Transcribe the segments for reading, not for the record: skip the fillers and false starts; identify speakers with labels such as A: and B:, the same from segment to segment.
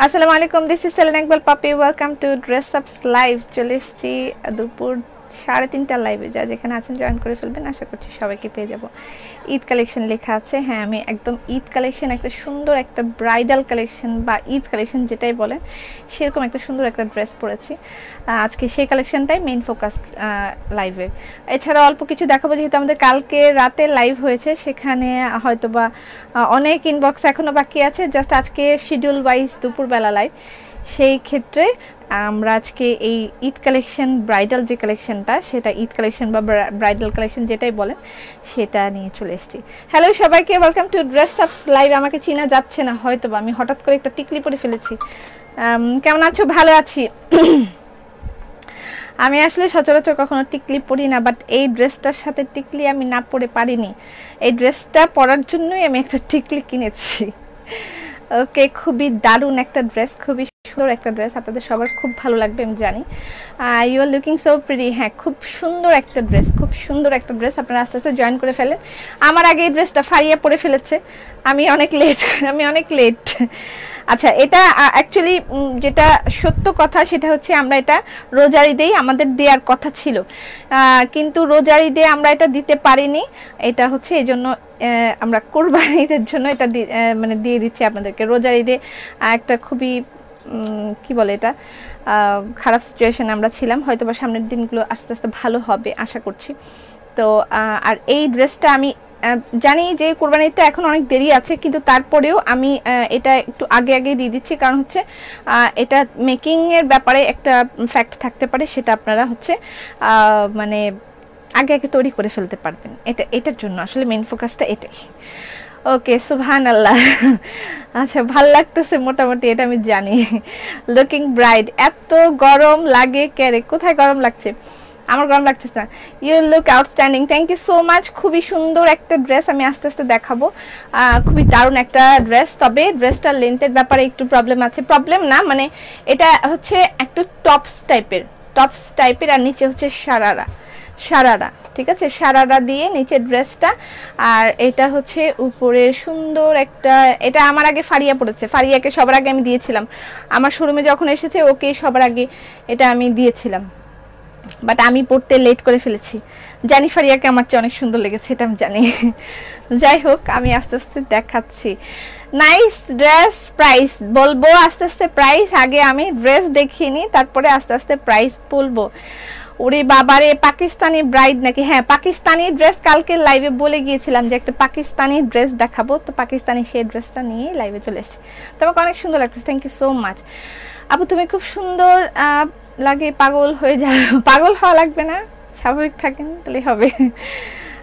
A: আসসালামু আলাইকুম, this is Selena Iqbal পাপি। ওয়েলকাম টু ড্রেস আপস লাইভ। চলে এসেছি দুপুর 3:30টার লাইভে। যা যেখানে আছেন জয়েন করে ফেলবেন, আশা করছি সবাইকে পেয়ে যাব। ঈদ কালেকশন লেখা আছে, হ্যাঁ আমি একদম ঈদ কালেকশন, একটা সুন্দর একটা ব্রাইডাল কালেকশন বা ঈদ কালেকশন যেটাই বলেন, সেরকম একটা সুন্দর একটা ড্রেস পরেছি আজকে। সেই কালেকশনটাই মেইন ফোকাস লাইভে। এছাড়া অল্প কিছু দেখাবো, যেহেতু আমাদের কালকে রাতে লাইভ হয়েছে, সেখানে হয়তো বা অনেক ইনবক্স এখনও বাকি আছে। জাস্ট আজকে শিডিউল ওয়াইজ দুপুরবেলা লাইভ, সেই ক্ষেত্রে আমরা আজকে এই ঈদ কালেকশন, ব্রাইডাল যে কালেকশনটা, সেটা ঈদ কালেকশন বা ব্রাইডাল কালেকশন যেটাই বলেন, সেটা নিয়ে চলে এসেছি। হ্যালো সবাইকে, ওয়েলকাম টু ড্রেস আপস লাইভ। আমাকে চিনা যাচ্ছে না হয়তো বা, আমি হঠাৎ করে একটা টিকলি পরে ফেলেছি। কেমন আছো? ভালো আছি। আমি আসলে সচরাচর কখনো টিকলি পরি না, বাট এই ড্রেসটার সাথে টিকলি আমি না পরে পারিনি। এই ড্রেসটা পরার জন্যই আমি একটা টিকলি কিনেছি। ওকে, খুবই দারুণ একটা ড্রেস, খুবই সুন্দর একটা ড্রেস, আপনাদের সবার খুব ভালো লাগবে আমি জানি। You are looking so pretty. হ্যাঁ, খুব সুন্দর একটা ড্রেস, খুব সুন্দর একটা ড্রেস। আপনারা আস্তে আস্তে জয়েন করে ফেলেন। আমার আগে এই ড্রেসটা ফারিয়া পরে ফেলেছে, আমি অনেক লেট। আচ্ছা, এটা অ্যাকচুয়ালি যেটা সত্য কথা সেটা হচ্ছে, আমরা এটা রোজার ঈদেই আমাদের দেওয়ার কথা ছিল, কিন্তু রোজার ঈদে আমরা এটা দিতে পারিনি। এটা হচ্ছে এই জন্য আমরা কোরবানি ঈদের জন্য এটা মানে দিয়ে দিচ্ছি আপনাদেরকে। রোজার ঈদে একটা খুবই কি বলে এটা, খারাপ সিচুয়েশন আমরা ছিলাম। হয়তো বা সামনের দিনগুলো আস্তে আস্তে ভালো হবে আশা করছি। তো আর এই ড্রেসটা আমি জানি যে কোরবানিতে এখন অনেক দেরি আছে, কিন্তু তারপরেও আমি এটা একটু আগে দিয়ে দিচ্ছি, কারণ হচ্ছে এটা মেকিংয়ের ব্যাপারে একটা ফ্যাক্ট থাকতে পারে, সেটা আপনারা হচ্ছে মানে আগে তৈরি করে ফেলতে পারবেন। এটার জন্য আসলে মেইন ফোকাসটা এটাই। ওকে, সুবহানাল্লাহ। আচ্ছা, ভাল লাগতেছে মোটামুটি, এটা আমি জানি। Looking bride. এত গরম লাগে কেরে? কোথায় গরম লাগছে? আমার গরম লাগছে না। You look outstanding, thank you so much. খুবই সুন্দর একটা ড্রেস, আমি আস্তে আস্তে দেখাবো। খুবই দারুণ একটা ড্রেস, তবে ড্রেসটার লেন্থের ব্যাপারে একটু প্রবলেম আছে। প্রবলেম না, মানে এটা হচ্ছে একটু টপস টাইপের, আর নিচে হচ্ছে সারারা, ঠিক আছে, সারারা দিয়ে নিচে ড্রেসটা। আর এটা হচ্ছে উপরে সুন্দর একটা, এটা আমার আগে ফারিয়া পড়েছে। ফারিয়াকে সবার আগে আমি দিয়েছিলাম, আমার শোরুমে যখন এসেছে ওকে সবার আগে এটা আমি দিয়েছিলাম, বাট আমি পড়তে লেট করে ফেলেছি। জানি ফারিয়াকে আমার চেয়ে অনেক সুন্দর লেগেছে, এটা আমি জানি। যাই হোক, আমি আস্তে আস্তে দেখাচ্ছি। Nice dress. প্রাইস বলবো আস্তে আস্তে, প্রাইস আগে আমি ড্রেস দেখিয়ে নিই, তারপরে আস্তে আস্তে প্রাইস বলবো। ওরে বাবারে, পাকিস্তানি ব্রাইড নাকি? হ্যাঁ, পাকিস্তানি ড্রেস। কালকে লাইভে বলে গিয়েছিলাম যে একটা পাকিস্তানি ড্রেস দেখাবো, তো পাকিস্তানি সেই ড্রেসটা নিয়ে লাইভে চলে এসেছি। তোমাকে অনেক সুন্দর লাগছে, থ্যাংক ইউ সো মাচ। আপু তুমি খুব সুন্দর লাগে, পাগল হয়ে যাও। পাগল হওয়া লাগবে না, স্বাভাবিক থাকেন তাহলে হবে।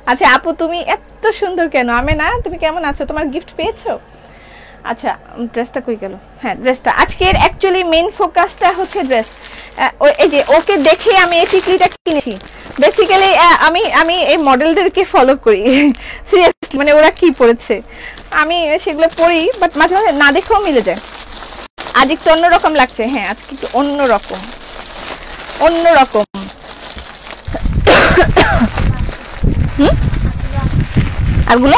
A: আচ্ছা আপু, তুমি এত সুন্দর কেন? আমি না, তুমি কেমন আছো? তোমার গিফট পেয়েছো? আচ্ছা, ড্রেসটা কই গেল? হ্যাঁ, ড্রেসটা আজকের অ্যাকচুয়ালি মেইন ফোকাসটা হচ্ছে ড্রেস। এই যে ওকে দেখে আমি এই টিকলিটা কিনেছি। বেসিক্যালি আমি এই মডেলদেরকে ফলো করি সিরিয়াসলি, মানে ওরা কি পরেছে আমি সেগুলো পরি, বাট মাঝে মাঝে না দেখেও মিলে যায়। আজ একটু অন্যরকম লাগছে। হ্যাঁ, আজকে একটু অন্যরকম। আরগুলো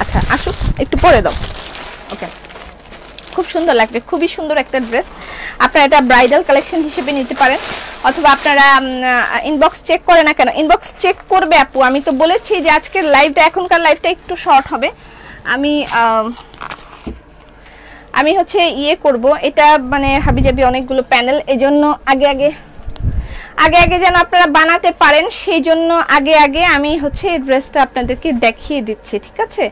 A: আচ্ছা আসুক, একটু পরে দাও। ওকে, খুব সুন্দর লাগবে, খুবই সুন্দর একটা ড্রেস। আপনারা এটা ব্রাইডাল কালেকশন হিসেবে নিতে পারেন, অথবা আপনারা ইনবক্স চেক করে না কেন? ইনবক্স চেক করবে আপু। আমি তো বলেছি যে আজকের লাইভটা, এখনকার লাইভটা একটু শর্ট হবে। আমি হচ্ছে ইয়ে করব, এটা মানে হাবিজাবি অনেকগুলো প্যানেল, এজন্য আগে যেন আপনারা বানাতে পারেন, সেই জন্য আগে আমি হচ্ছে এই ড্রেসটা আপনাদেরকে দেখিয়ে দিচ্ছি, ঠিক আছে?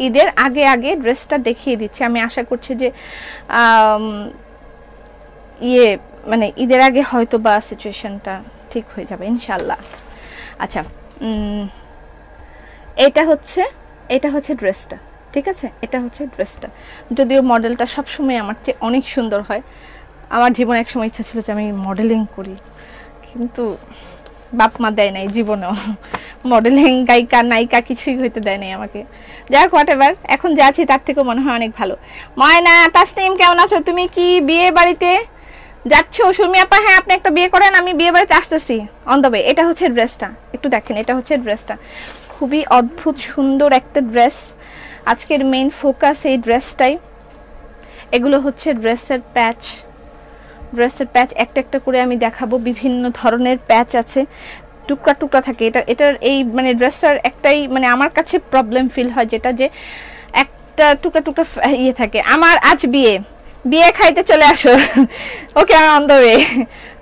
A: ঈদের আগে ড্রেসটা দেখিয়ে দিচ্ছি। আমি আশা করছি যে মানে ঈদের আগে হয়তো বা সিচুয়েশনটা ঠিক হয়ে যাবে ইনশাল্লাহ। আচ্ছা, এটা হচ্ছে ড্রেসটা, ঠিক আছে? এটা হচ্ছে ড্রেসটা। যদিও মডেলটা সবসময় আমার চেয়ে অনেক সুন্দর হয়। আমার জীবনে এক সময় ইচ্ছা ছিল যে আমি মডেলিং করি, কিন্তু বাপ মা দেয় নাই জীবনেও। মডেলিং, গায়িকা, নায়িকা কিছুই হইতে দেয় নাই আমাকে। যাই হোক, হোয়াটএভার, এখন যা আছি তার থেকেও মনে হয় অনেক ভালো। ময়না তাসনিম, কেমন আছো? তুমি কি বিয়ে বাড়িতে যাচ্ছ? সুমি আপা, হ্যাঁ আপনি একটা বিয়ে করেন, আমি বিয়ে বাড়িতে আসতেছি অন দ্য ওয়ে। এটা হচ্ছে ড্রেসটা, একটু দেখেন, এটা হচ্ছে ড্রেসটা। খুবই অদ্ভুত সুন্দর একটা ড্রেস। আজকের মেইন ফোকাস এই ড্রেসটাই। এগুলো হচ্ছে ড্রেসের প্যাচ। ড্রেসের প্যাচ একটা একটা করে আমি দেখাবো। বিভিন্ন ধরনের প্যাচ আছে, টুকরা টুকরা থাকে। এটার এই মানে ড্রেসটার একটাই মানে আমার কাছে প্রবলেম ফিল হয়, যেটা যে একটা টুকরা টুকরা ইয়ে থাকে। আমার আজ বিয়ে খাইতে চলে আসো। ওকে, আমি অন দ্য ওয়ে।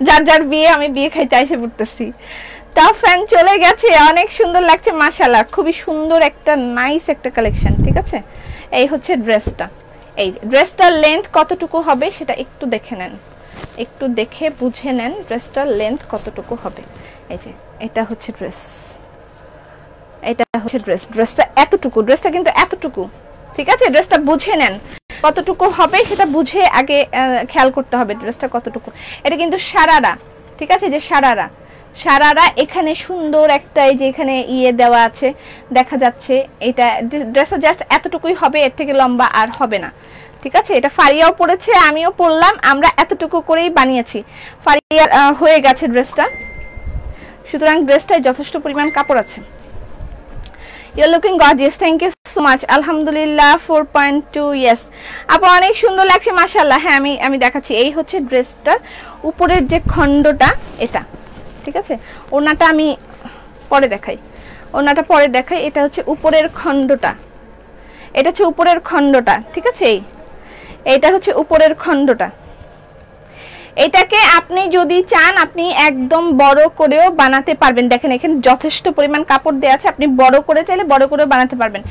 A: যার যার বিয়ে, আমি বিয়ে খাইতে এসে পড়তেছি। তা ফ্যান চলে গেছে, অনেক সুন্দর লাগছে মাশাআল্লাহ, খুবই সুন্দর একটা নাইস একটা কালেকশন। ঠিক আছে, এই হচ্ছে ড্রেসটা। এই ড্রেসটার লেন্থ কতটুকু হবে সেটা একটু দেখে নেন, একটু দেখে বুঝে নেন ড্রেসটার লেন্থ কতটুকু হবে। এই যে এটা হচ্ছে ড্রেস, এটা হচ্ছে ড্রেস। ড্রেসটা এতটুকু, ড্রেসটা কিন্তু এতটুকু। ঠিক আছে, ড্রেসটা বুঝে নেন কতটুকু হবে, সেটা বুঝে আগে খেয়াল করতে হবে ড্রেসটা কতটুকু। এটা কিন্তু সারারা। ঠিক আছে, যে সারারা এখানে সুন্দর একটা এই যে এখানে ইয়ে দেওয়া আছে দেখা যাচ্ছে। এটা ড্রেসটা জাস্ট এতটুকুই হবে, এর থেকে লম্বা আর হবে না। ঠিক আছে, এটা ফারিয়াও পড়েছে, আমিও পড়লাম, আমরা এতটুকু করেই বানিয়েছি। ফারিয়া হয়ে গেছে ড্রেসটা, সুতরাং ড্রেসটায় যথেষ্ট পরিমাণ কাপড় আছে। You're looking gorgeous, thank you so much. আলহামদুলিল্লাহ 4.2 yes আপু, অনেক সুন্দর লাগছে মাশাআল্লাহ। হ্যাঁ, আমি দেখাচ্ছি। এই হচ্ছে ড্রেসটার উপরের যে খণ্ডটা, এটা। ঠিক আছে, ওনাটা আমি পরে দেখাই, ওনাটা পরে দেখাই। এটা হচ্ছে উপরের খণ্ডটা, এটা হচ্ছে উপরের খণ্ডটা। ঠিক আছে, এইটা হচ্ছে উপরের খণ্ডটা। এটাকে আপনি যদি চান আপনি একদম বড় করেও বানাতে পারবেন। দেখেন এখানে যথেষ্ট পরিমাণ কাপড় দেওয়া আছে, আপনি বড় করে চাইলে বড় করেও বানাতে পারবেন।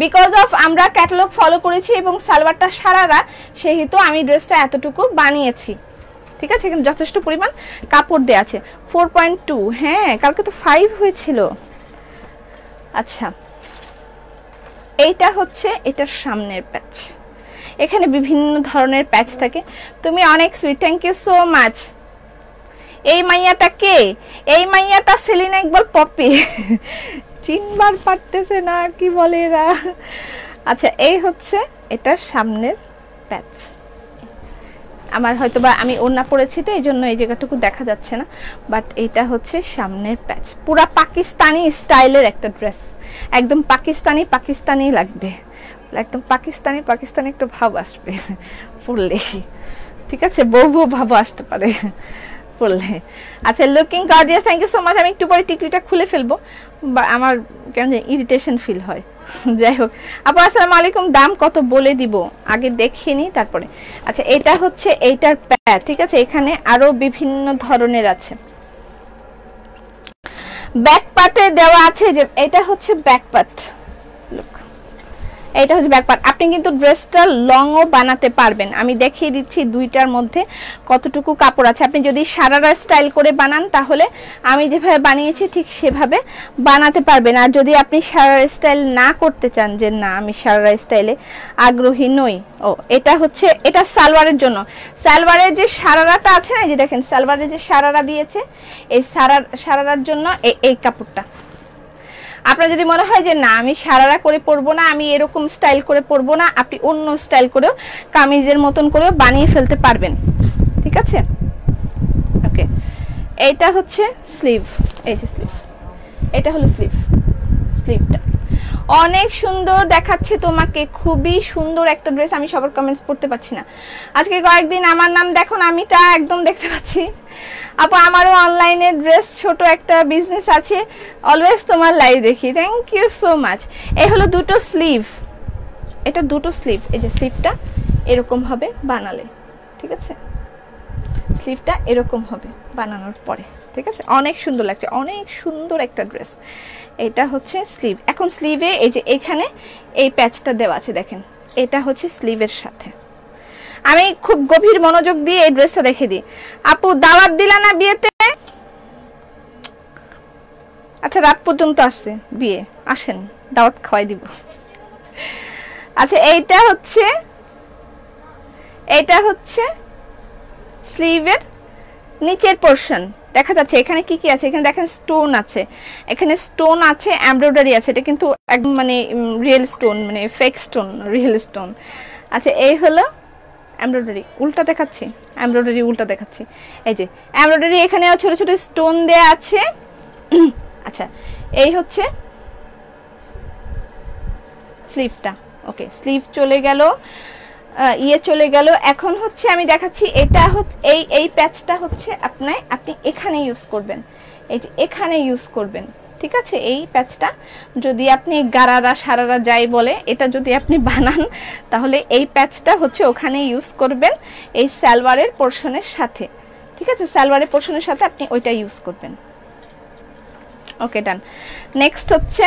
A: বিকজ অফ আমরা ক্যাটালগ ফলো করেছি এবং সালোয়ারটা সারারা, সেহেতু আমি ড্রেসটা এতটুকু বানিয়েছি। ঠিক আছে, এখানে যথেষ্ট পরিমাণ কাপড় দেওয়া আছে। 4.2, হ্যাঁ কালকে তো 5 হয়েছিল। আচ্ছা, এইটা হচ্ছে এটার সামনের প্যাচ। এখানে বিভিন্ন ধরনের প্যাচ থাকে। তুমি অনেক sweet, thank you so much. এই মাইয়াটা কে? এই মাইয়াটা সেলিনা ইকবাল পপি। চিনবার পারতেছে না, কি বলে এরা। আচ্ছা, এই হচ্ছে এটার সামনের প্যাচ। আমার হয়তোবা আমি ওড়না পরেছি তো এই জন্য এই জায়গাটুকু দেখা যাচ্ছে না, বাট এটা হচ্ছে সামনের প্যাচ। পুরা পাকিস্তানি স্টাইলের একটা ড্রেস, একদম পাকিস্তানি লাগবে, একদম পাকিস্তানি একটা ভাব আসবে পরলে। ঠিক আছে, বউ ভাব আসতে পারে পরলে। আচ্ছা, looking gorgeous, thank you so much. আমি একটু পরে টিকলিটা খুলে ফেলবো, বা আমার কেন ইরিটেশন ফিল হয়। যাই হোক আপু, আসসালামু আলাইকুম। দাম কত বলে দিব, আগে দেখিয়ে নিই তারপরে। আচ্ছা, এটা হচ্ছে এইটার প্যাচ। ঠিক আছে, এখানে আরো বিভিন্ন ধরনের আছে। ব্যাক পার্টে দেওয়া আছে যে এটা হচ্ছে ব্যাক পার্ট। লুক, এটা হচ্ছে ব্যাক পার্ট। আপনি কিন্তু ড্রেসটা লংও বানাতে পারবেন। আমি দেখিয়ে দিচ্ছি দুইটার মধ্যে কতটুকু কাপড় আছে। আপনি যদি সারারা স্টাইল করে বানান তাহলে আমি যেভাবে বানিয়েছি ঠিক সেভাবে বানাতে পারবেন। আর যদি আপনি সারারা স্টাইল না করতে চান, যে না আমি সারারা স্টাইলে আগ্রহী নই, এটা হচ্ছে এটা সালোয়ারের জন্য। সালোয়ারের যে সারারাটা আছে না, এই যে দেখেন সালোয়ারের যে সারারা দিয়েছে, এই সারারার জন্য এই কাপড়টা। আপনার যদি মনে হয় যে না আমি সারারা করে পরবো না, আমি এরকম স্টাইল করে পরবো না, আপনি অন্য স্টাইল করেও কামিজের মতন করেও বানিয়ে ফেলতে পারবেন। ঠিক আছে, ওকে। এইটা হচ্ছে স্লিভ, এই যে স্লিভ, এটা হলো স্লিভটা অনেক সুন্দর দেখাচ্ছে তোমাকে, খুবই সুন্দর একটা ড্রেস। আমি সবার কমেন্টস পড়তে পারছি না আজকে কয়েকদিন। আমার নাম দেখো, আমি তা একদম দেখতে পাচ্ছি। আপু, আমারও অনলাইনে ড্রেস ছোট একটা বিজনেস আছে, অলওয়েজ তোমার লাইভ দেখি, থ্যাংক ইউ সো মাচ। এই হলো দুটো স্লিভ, এটা দুটো স্লিভ। এই যে স্লিভটা এরকম হবে বানালে, ঠিক আছে, স্লিভটা এরকম হবে বানানোর পরে। ঠিক আছে, অনেক সুন্দর লাগছে, অনেক সুন্দর একটা ড্রেস। এটা হচ্ছে স্লিভ। এখন স্লিভে এই যে এখানে এই প্যাচটা দেওয়া আছে, দেখেন এটা হচ্ছে স্লিভের সাথে। আমি খুব গভীর মনোযোগ দিয়ে এই ড্রেসটা দেখে দিই। আপু, দাওয়াত দিলা না বিয়েতে? আচ্ছা, রাত পর্যন্ত আসছে বিয়ে, আসেন দাওয়াত খাওয়াই দিব। আচ্ছা, এইটা হচ্ছে স্লিভের নিচের পোরশন। দেখা যাচ্ছে এখানে কি কি আছে, এখানে দেখেন স্টোন আছে, এখানে স্টোন আছে, এমব্রয়ডারি আছে। এটা কিন্তু একদম মানে রিয়েল স্টোন, মানে ফেক স্টোন, রিয়েল স্টোন। আচ্ছা, এই হলো এমব্রয়ডারি। উল্টা দেখাচ্ছি, এমব্রয়ডারি উল্টা দেখাচ্ছি। এই যে এমব্রয়ডারি, এখানে ছোট ছোট স্টোন দেয়া আছে। আচ্ছা, এই হচ্ছে স্লিভটা। ওকে, স্লিভ চলে গেল। ইয়ে চলে গেল। এখন হচ্ছে আমি দেখাচ্ছি, এটা এই প্যাচটা হচ্ছে আপনি এখানে ইউজ করবেন, এই যে এখানে ইউজ করবেন, ঠিক আছে। এই প্যাচটা যদি আপনি গারারা সারারা যাই বলে, এটা যদি আপনি বানান তাহলে এই প্যাচটা হচ্ছে ওখানে ইউজ করবেন, এই সালোয়ারের পোরশনের সাথে, ঠিক আছে। সালোয়ারের পোরশনের সাথে আপনি ওইটা ইউজ করবেন। ওকে, ডান। নেক্সট হচ্ছে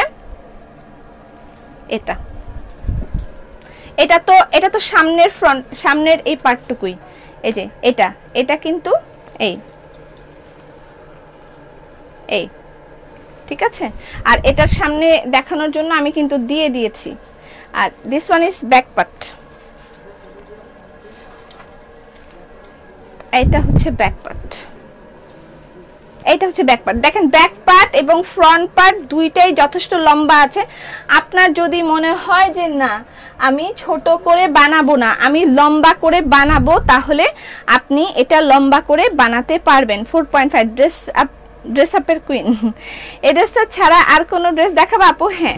A: এটা তো সামনের ফ্রন্ট, সামনের এই পার্টটুকুই, এই যে এটা কিন্তু এই ঠিক আছে। আর এটার সামনে দেখানোর জন্য আমি কিন্তু দিয়ে দিয়েছি। আর this one is back part, এটা হচ্ছে ব্যাক পার্ট, এইটা হচ্ছে ব্যাক পার্ট। দেখেন ব্যাক পার্ট এবং ফ্রন্ট পার্ট দুইটাই যথেষ্ট লম্বা আছে। আপনার যদি মনে হয় যে না আমি ছোট করে বানাবো না, আমি লম্বা করে বানাবো, তাহলে আপনি এটা লম্বা করে বানাতে পারবেন। 4.5 ড্রেস আপের কুইন। এই ড্রেসটা ছাড়া আর কোনো ড্রেস দেখাবো আপু? হ্যাঁ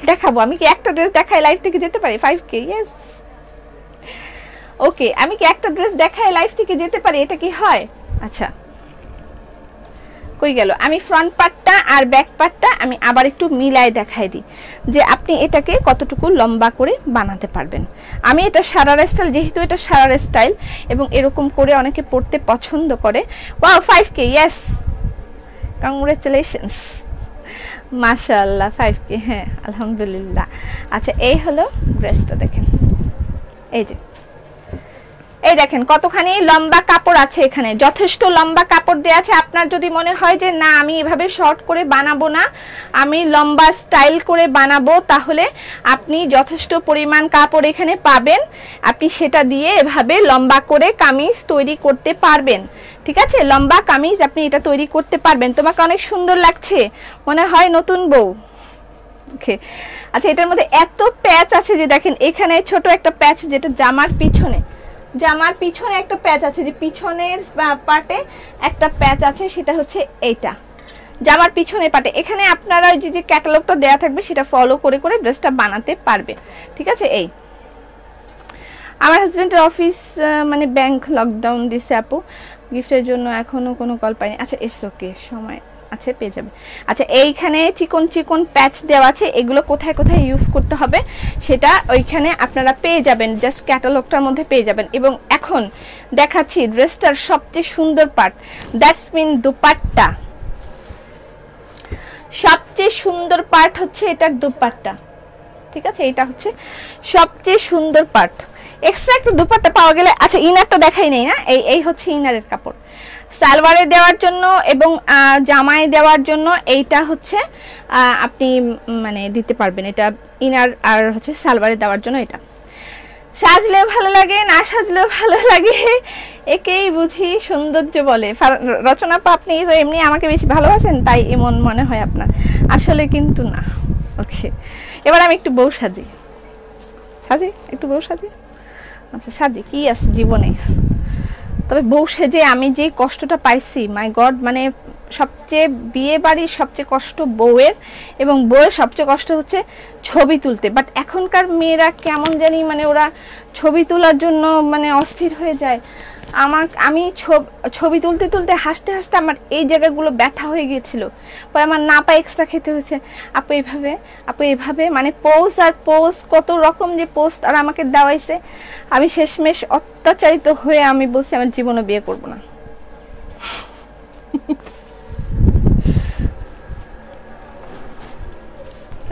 A: দেখাবো। আমি কি একটা ড্রেস দেখাই লাইভ থেকে যেতে পারি? 5K, yes. ওকে, আমি কি একটা ড্রেস দেখাই লাইভ থেকে যেতে পারি? এটা কি হয়? আচ্ছা, কই গেল? আমি ফ্রন্ট পার্টটা আর ব্যাক পার্টটা আমি আবার একটু মিলায় দেখাই দিই যে আপনি এটাকে কতটুকু লম্বা করে বানাতে পারবেন। আমি এটা সারারা স্টাইল, যেহেতু এটা সারারা স্টাইল এবং এরকম করে অনেকে পড়তে পছন্দ করে। ওয়াও, 5K, ইয়েস, কংগ্রেচুলেশনস, মাশাআল্লাহ, 5K, হ্যাঁ আলহামদুলিল্লাহ। আচ্ছা, এই হলো ড্রেসটা, দেখেন এই দেখেন কতখানি লম্বা কাপড় আছে, এখানে যথেষ্ট লম্বা কাপড় দেওয়া আছে। আপনার যদি মনে হয় যে না আমি এভাবে শর্ট করে বানাবো না, আমি লম্বা স্টাইল করে বানাবো, তাহলে আপনি যথেষ্ট পরিমাণ কাপড় এখানে পাবেন, আপনি সেটা দিয়ে এভাবে লম্বা করে কামিজ তৈরি করতে পারবেন, ঠিক আছে। লম্বা কামিজ আপনি এটা তৈরি করতে পারবেন। তোমাকে অনেক সুন্দর লাগছে, মনে হয় নতুন বউ। ওকে, আচ্ছা, এটার মধ্যে এত প্যাচ আছে যে দেখেন এখানে ছোট একটা প্যাচ, যেটা জামার পিছনে একটা প্যাচ আছে, যে পিছনের পার্টে একটা প্যাচ আছে, সেটা হচ্ছে এইটা জামার পিছনের পার্টে। এখানে আপনারা যে ক্যাটালগটা দেয়া থাকবে সেটা ফলো করে করে ড্রেসটা বানাতে পারবে, ঠিক আছে। এই আমার হাজবেন্ডের অফিস মানে ব্যাংক লকডাউন দিছে আপু, গিফটের জন্য এখনো কোনো কল পাইনি। আচ্ছা, ইটস ওকে, সময় আছে, পেয়ে যাবে। আচ্ছা, এইখানে চিকন চিকন প্যাচ দেওয়া আছে, এগুলো কোথায় কোথায় ইউজ করতে হবে সেটা ওইখানে আপনারা পেয়ে যাবেন, জাস্ট ক্যাটালগটার মধ্যে পেয়ে যাবেন। এবং এখন দেখাচ্ছি ড্রেসটার সবচেয়ে সুন্দর পার্ট, দ্যাটস মিন দুপাট্টা। সবচেয়ে সুন্দর পার্ট হচ্ছে এটার দুপাট্টা, ঠিক আছে। এটা হচ্ছে সবচেয়ে সুন্দর পার্ট। এক্সট্রা একটা দুপাট্টা পাওয়া গেলে, আচ্ছা ইনারটা দেখাই নেই না, এই হচ্ছে ইনারের কাপড়, সালোয়ারে দেওয়ার জন্য এবং জামায় দেওয়ার জন্য এইটা হচ্ছে আপনি মানে দিতে পারবেন, এটা ইনার আর হচ্ছে সালোয়ারে দেওয়ার জন্য। এটা সাজলেও ভালো লাগে, না সাজলেও ভালো লাগে, একেই বুঝি সৌন্দর্য বলে। রচনা পা, আপনি তো এমনি আমাকে বেশি ভালোবাসেন তাই এমন মনে হয় আপনার, আসলে কিন্তু না। ওকে, এবার আমি একটু বউ সাজি, একটু বউ সাজি। আচ্ছা, সাজি, কি আছে জীবনে? তবে বউ সেজে আমি যে কষ্টটা পাইছি, মাই গড, মানে সবচেয়ে বিয়ে বাড়ির সবচেয়ে কষ্ট বউয়ের, এবং বউয়ের সবচেয়ে কষ্ট হচ্ছে ছবি তুলতে। বাট এখনকার মেয়েরা কেমন জানি, মানে ওরা ছবি তোলার জন্য মানে অস্থির হয়ে যায়। আমি ছবি তুলতে তুলতে হাসতে হাসতে আমার এই জায়গাগুলো ব্যথা হয়ে গিয়েছিল, পরে আমার না পায়ে এক্সট্রা খেতে হয়েছে। আপু এভাবে মানে পোজ আর পোজ, কত রকম যে পোজ আর আমাকে দেওয়াইছে। আমি শেষমেশ অত্যাচারিত হয়ে আমি বলছি আমার জীবনে বিয়ে করব না।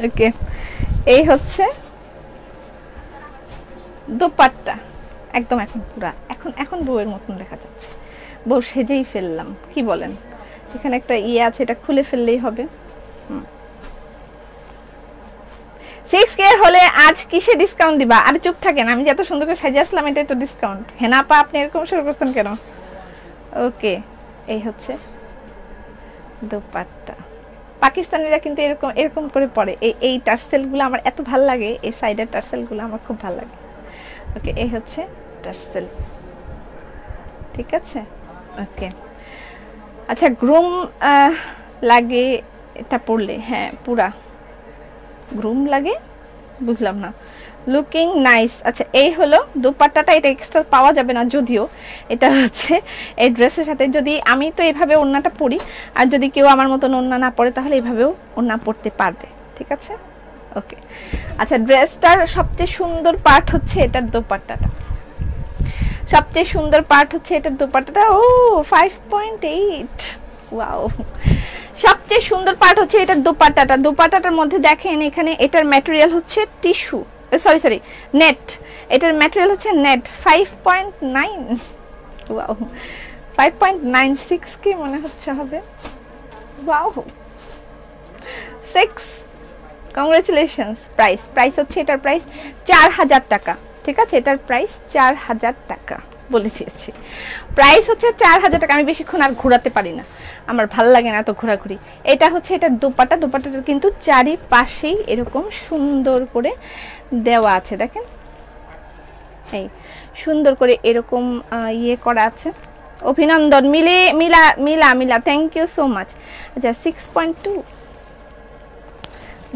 A: ওকে, এই হচ্ছে দোপাট্টা, একদম এখন পুরা এখন বউয়ের মতন দেখা যাচ্ছে, বউ সেজেই ফেললাম, কি বলেন? এখানে একটা ইয়ে আছে, এটা খুলে ফেললেই হবে। 6K হলে আজ কিসে ডিসকাউন্ট দিবা? আরে চুপ থাকেন, আমি যত সুন্দর করে সাজিয়ে আসলাম, এটাই তো ডিসকাউন্ট। হেনা পা, আপনি এরকম শুরু করছেন কেন? ওকে, এই হচ্ছে দোপাট্টা। পাকিস্তানিরা কিন্তু এরকম করে পরে, এই টার্সেলগুলো আমার এত ভালো লাগে, এই সাইডের টার্সেলগুলো আমার খুব ভালো লাগে। ওকে, এই হচ্ছে টার্সেল, ঠিক আছে। ওকে, আচ্ছা, গ্রুম লাগে এটা পরলে? হ্যাঁ, পুরা গ্রুম লাগে, বুঝলাম না। Looking nice. আচ্ছা এই হলো দুপাট্টাটা, এটা এক্সট্রা পাওয়া যাবে না যদিও, এটা হচ্ছে এই ড্রেসের সাথে। যদি আমি তো এইভাবে ওড়নাটা পরি, আর যদি কেউ আমার মতন ওড়না না পরে তাহলে এইভাবেও ওড়না পরতে পারবে, ঠিক আছে? ওকে। আচ্ছা ড্রেসটার সবচেয়ে সুন্দর পার্ট হচ্ছে এটার দোপাট্টাটা, সবচেয়ে সুন্দর পার্ট হচ্ছে এটার দোপাট্টাটা। ও 5.8, ওয়াও। সবচেয়ে সুন্দর পার্ট হচ্ছে এটার দোপাট্টাটা। দোপাট্টাটার মধ্যে দেখেন এখানে এটার ম্যাটেরিয়াল হচ্ছে টিস্যু, সরি নেট। এটার ম্যাটেরিয়াল হচ্ছে নেট। 5.9, ওয়াও। 5.96 কি মনে হচ্ছে হবে, ওয়াও 6। কংগ্রেচুলেশনস। প্রাইস হচ্ছে এটার প্রাইস 4000 টাকা, ঠিক আছে? এটার প্রাইস 4000 টাকা বলে দিয়েছি। প্রাইস হচ্ছে 4000 টাকা। আমি বেশিক্ষণ আর ঘোরাতে পারি না, আমার ভালো লাগে না এত ঘোরাঘুরি। এটা হচ্ছে এটার দোপাট্টা। দোপাট্টাটা কিন্তু চারিপাশেই এরকম সুন্দর করে দেওয়া আছে, দেখেন এই সুন্দর করে এরকম ইয়ে করা আছে। অভিনন্দন মিলা, থ্যাংক ইউ সো মাচ। আচ্ছা 6.2,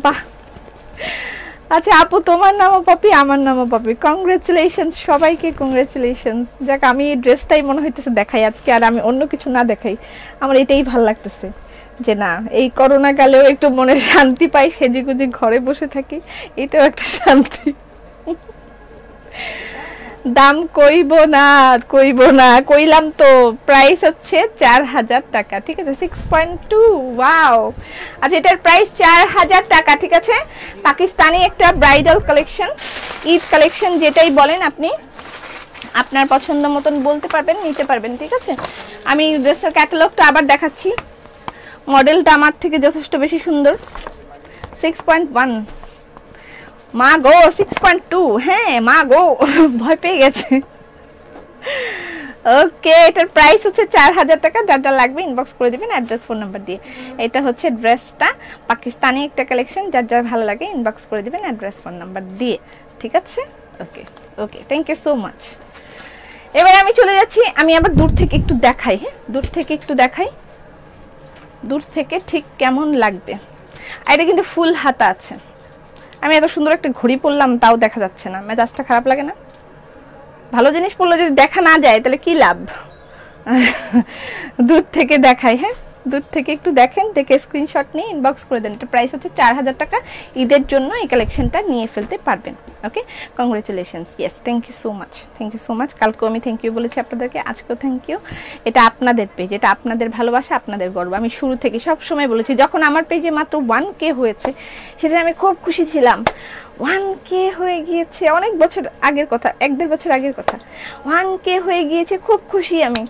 A: বাহ। আচ্ছা আপু তোমার নামও পপি, আমার নামও পপি। কংগ্রেচুলেশনস সবাইকে, কংগ্রেচুলেশনস। যাক আমি এই ড্রেসটাই মনে হইতেছে দেখাই আজকে, আর আমি অন্য কিছু না দেখাই। আমার এটাই ভাল লাগতেছে যে না, এই করোনা কালেও একটু মনে শান্তি পাই, সেজেগুজে ঘরে বসে থাকি, এটাও একটা শান্তি। দাম কইব না, কইলাম তো। প্রাইস হচ্ছে 4000 টাকা, ঠিক আছে? 6.2, ওয়াও। আচ্ছা এটার প্রাইস 4000 টাকা, ঠিক আছে? পাকিস্তানি একটা ব্রাইডাল কালেকশন, ঈদ কালেকশন যেটাই বলেন আপনি আপনার পছন্দ মতন বলতে পারবেন, নিতে পারবেন, ঠিক আছে? আমি ড্রেসের ক্যাটালগটা আবার দেখাচ্ছি। মডেলটা আমার থেকে যথেষ্ট বেশি সুন্দর। 6.1, মা গো 6.2, হ্যাঁ মা গো ভয় পেয়ে গেছে। ওকে এটার প্রাইস হচ্ছে 4000 টাকা। যার লাগবে ইনবক্স করে দিবেন অ্যাড্রেস ফোন নাম্বার দিয়ে। এটা হচ্ছে ড্রেসটা, পাকিস্তানি একটা কালেকশন। যার ভালো লাগে ইনবক্স করে দিবেন অ্যাড্রেস ফোন নাম্বার দিয়ে, ঠিক আছে? Okay thank you so much. এবার আমি চলে যাচ্ছি, আমি আবার দূর থেকে একটু দেখাই। হ্যাঁ দূর থেকে একটু দেখাই, দূর থেকে ঠিক কেমন লাগবে। এটা কিন্তু ফুল হাতা আছে। আমি এত সুন্দর একটা ঘড়ি পরলাম তাও দেখা যাচ্ছে না, মেজাজটা খারাপ লাগে না? ভালো জিনিস পরলে যদি দেখা না যায় তাহলে কি লাভ? দূর থেকে দেখাই। হ্যাঁ দূর থেকে একটু দেখেন, দেখে স্ক্রিনশট নিয়ে ইনবক্স করে দেন। এটা প্রাইস হচ্ছে 4000 টাকা। ঈদের জন্য এই কালেকশনটা নিয়ে ফেলতে পারবেন। Okay congratulations. Yes thank you so much. কালকেও আমি থ্যাংক ইউ বলেছি আপনাদেরকে, আজকেও থ্যাংক ইউ। এটা আপনাদের পেজ, এটা আপনাদের ভালোবাসা, আপনাদের গর্ব। আমি শুরু থেকে সব সময় বলেছি, যখন আমার পেজে মাত্র 1K হয়েছে সেদিন আমি খুব খুশি ছিলাম। 1K হয়ে গিয়েছে, অনেক বছর আগের কথা, 1-1.5 বছর আগের কথা। 1K হয়ে গিয়েছে, খুব খুশি আমি।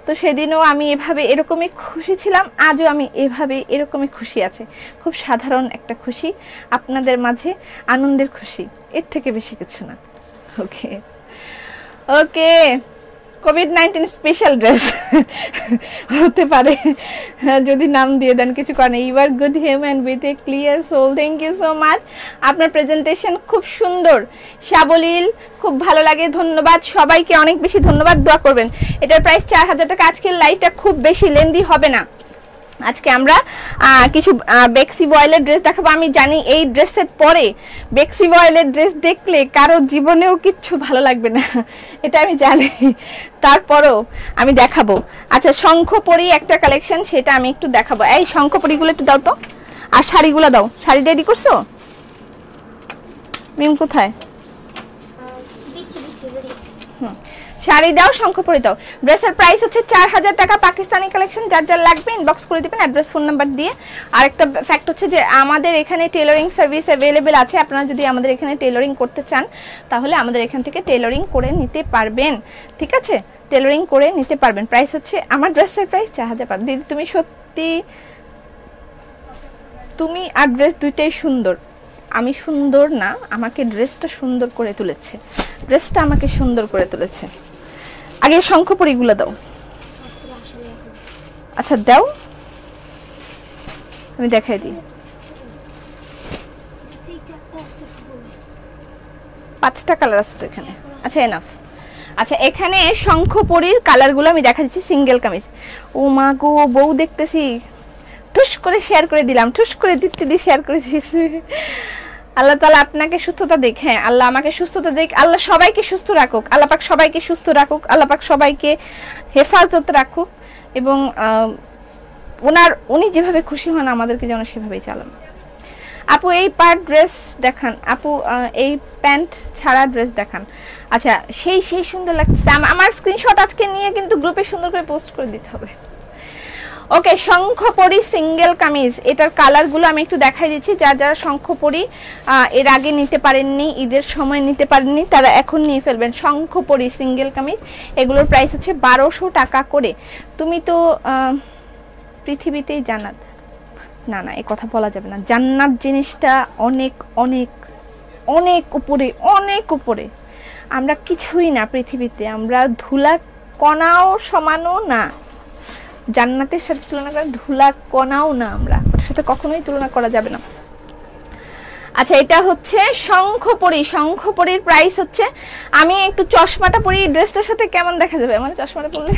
A: তো সেদিনও আমি এভাবে এরকমই খুশি ছিলাম, আজও আমি এভাবে এরকমই খুশি আছে। খুব সাধারণ একটা খুশি, আপনাদের মাঝে আনন্দের খুশি, এর থেকে বেশি কিছু না। ওকে কোভিড-19 স্পেশাল ড্রেস হতে পারে যদি নাম দিয়ে দেন, কিছু করেন। You are good human with a clear soul. Thank you so much. আপনার প্রেজেন্টেশন খুব সুন্দর, সাবলীল, খুব ভালো লাগে। ধন্যবাদ সবাইকে, অনেক বেশি ধন্যবাদ। দোয়া করবেন। এটার প্রাইস 4000 টাকা। আজকের লাইভটা খুব বেশি লেন্দি হবে না। আজকে আমরা কিছু বেক্সি বয়েলের ড্রেস দেখাবো। আমি জানি এই ড্রেসের পরে বেক্সি বয়েলের ড্রেস দেখলে কারো জীবনেও কিচ্ছু ভালো লাগবে না, এটা আমি জানি, তারপরও আমি দেখাবো। আচ্ছা শঙ্খপরি একটা কালেকশন, সেটা আমি একটু দেখাবো। এই শঙ্খপরিগুলো একটু দাও তো, আর শাড়িগুলো দাও। শাড়ি রেডি করছো? মিম কোথায়? শাড়ি দাও, শঙ্খপরি দাও। ড্রেসের প্রাইস হচ্ছে 4000 টাকা। পাকিস্তানি কালেকশন। যার লাগবে ইনবক্স করে দিবেন অ্যাড্রেস ফোন নাম্বার দিয়ে। আরেকটা ফ্যাক্ট হচ্ছে যে আমাদের এখানে টেলরিং সার্ভিস অ্যাভেলেবেল আছে। আপনারা যদি আমাদের এখানে টেলরিং করতে চান তাহলে আমাদের এখান থেকে টেলরিং করে নিতে পারবেন, ঠিক আছে? টেলরিং করে নিতে পারবেন। প্রাইস হচ্ছে, আমার ড্রেসের প্রাইস 4000 দিদি। তুমি সত্যি, তুমি আর ড্রেস দুইটাই সুন্দর। আমি সুন্দর না, আমাকে ড্রেসটা সুন্দর করে তুলেছে, ড্রেসটা আমাকে সুন্দর করে তুলেছে। আগে শঙ্খপরিগুলো দাও। আচ্ছা দাও, আমি দেখাই দিই। 5টা কালার আছে তো এখানে। আচ্ছা এনাফ। আচ্ছা এখানে শঙ্খপরির কালারগুলো আমি দেখা দিচ্ছি। সিঙ্গেল কামিজ। ও মা গো, বউ দেখতেছি, ঠুস করে শেয়ার করে দিলাম, ঠুস করে দিতে দিয়ে শেয়ার করে দিয়েছি। আল্লাহ তাআলা আপনাকে সুস্থতা দেখ, হ্যাঁ আল্লাহ আমাকে সুস্থতা দেখ, আল্লাহ সবাইকে সুস্থ রাখুক, আল্লাহ পাক সবাইকে সুস্থ রাখুক, আল্লাহ পাক সবাইকে হেফাজত রাখুক, এবং উনি যেভাবে খুশি হন আমাদেরকে যেন সেভাবেই চালান। আপু এই পার্ট ড্রেস দেখান, আপু এই প্যান্ট ছাড়া ড্রেস দেখান। আচ্ছা সেই সুন্দর লাগছে, আমার স্ক্রিনশট আজকে নিয়ে কিন্তু গ্রুপে সুন্দর করে পোস্ট করে দিতে হবে। ওকে, শঙ্খপরি সিঙ্গেল কামিজ, এটার কালারগুলো আমি একটু দেখাই দিচ্ছি। যারা শঙ্খপরি এর আগে নিতে পারেননি, ঈদের সময় নিতে পারেননি, তারা এখন নিয়ে ফেলবেন। শঙ্খপরি সিঙ্গেল কামিজ, এগুলোর প্রাইস হচ্ছে 1200 টাকা করে। তুমি তো পৃথিবীতেই জান্নাত, না এই কথা বলা যাবে না। জান্নাত জিনিসটা অনেক অনেক অনেক উপরে, অনেক উপরে। আমরা কিছুই না পৃথিবীতে, আমরা ধুলা কণাও সমানও না, জান্নাতের সাথে তুলনা করে ধুলা কণাও না, আমরা ওটার সাথে কখনোই তুলনা করা যাবে না। আচ্ছা এটা হচ্ছে শঙ্খপরি, শঙ্খপরির প্রাইস হচ্ছে, আমি একটু চশমাটা পরি, ড্রেসটার সাথে কেমন দেখা যাবে মানে চশমাটা পরলে?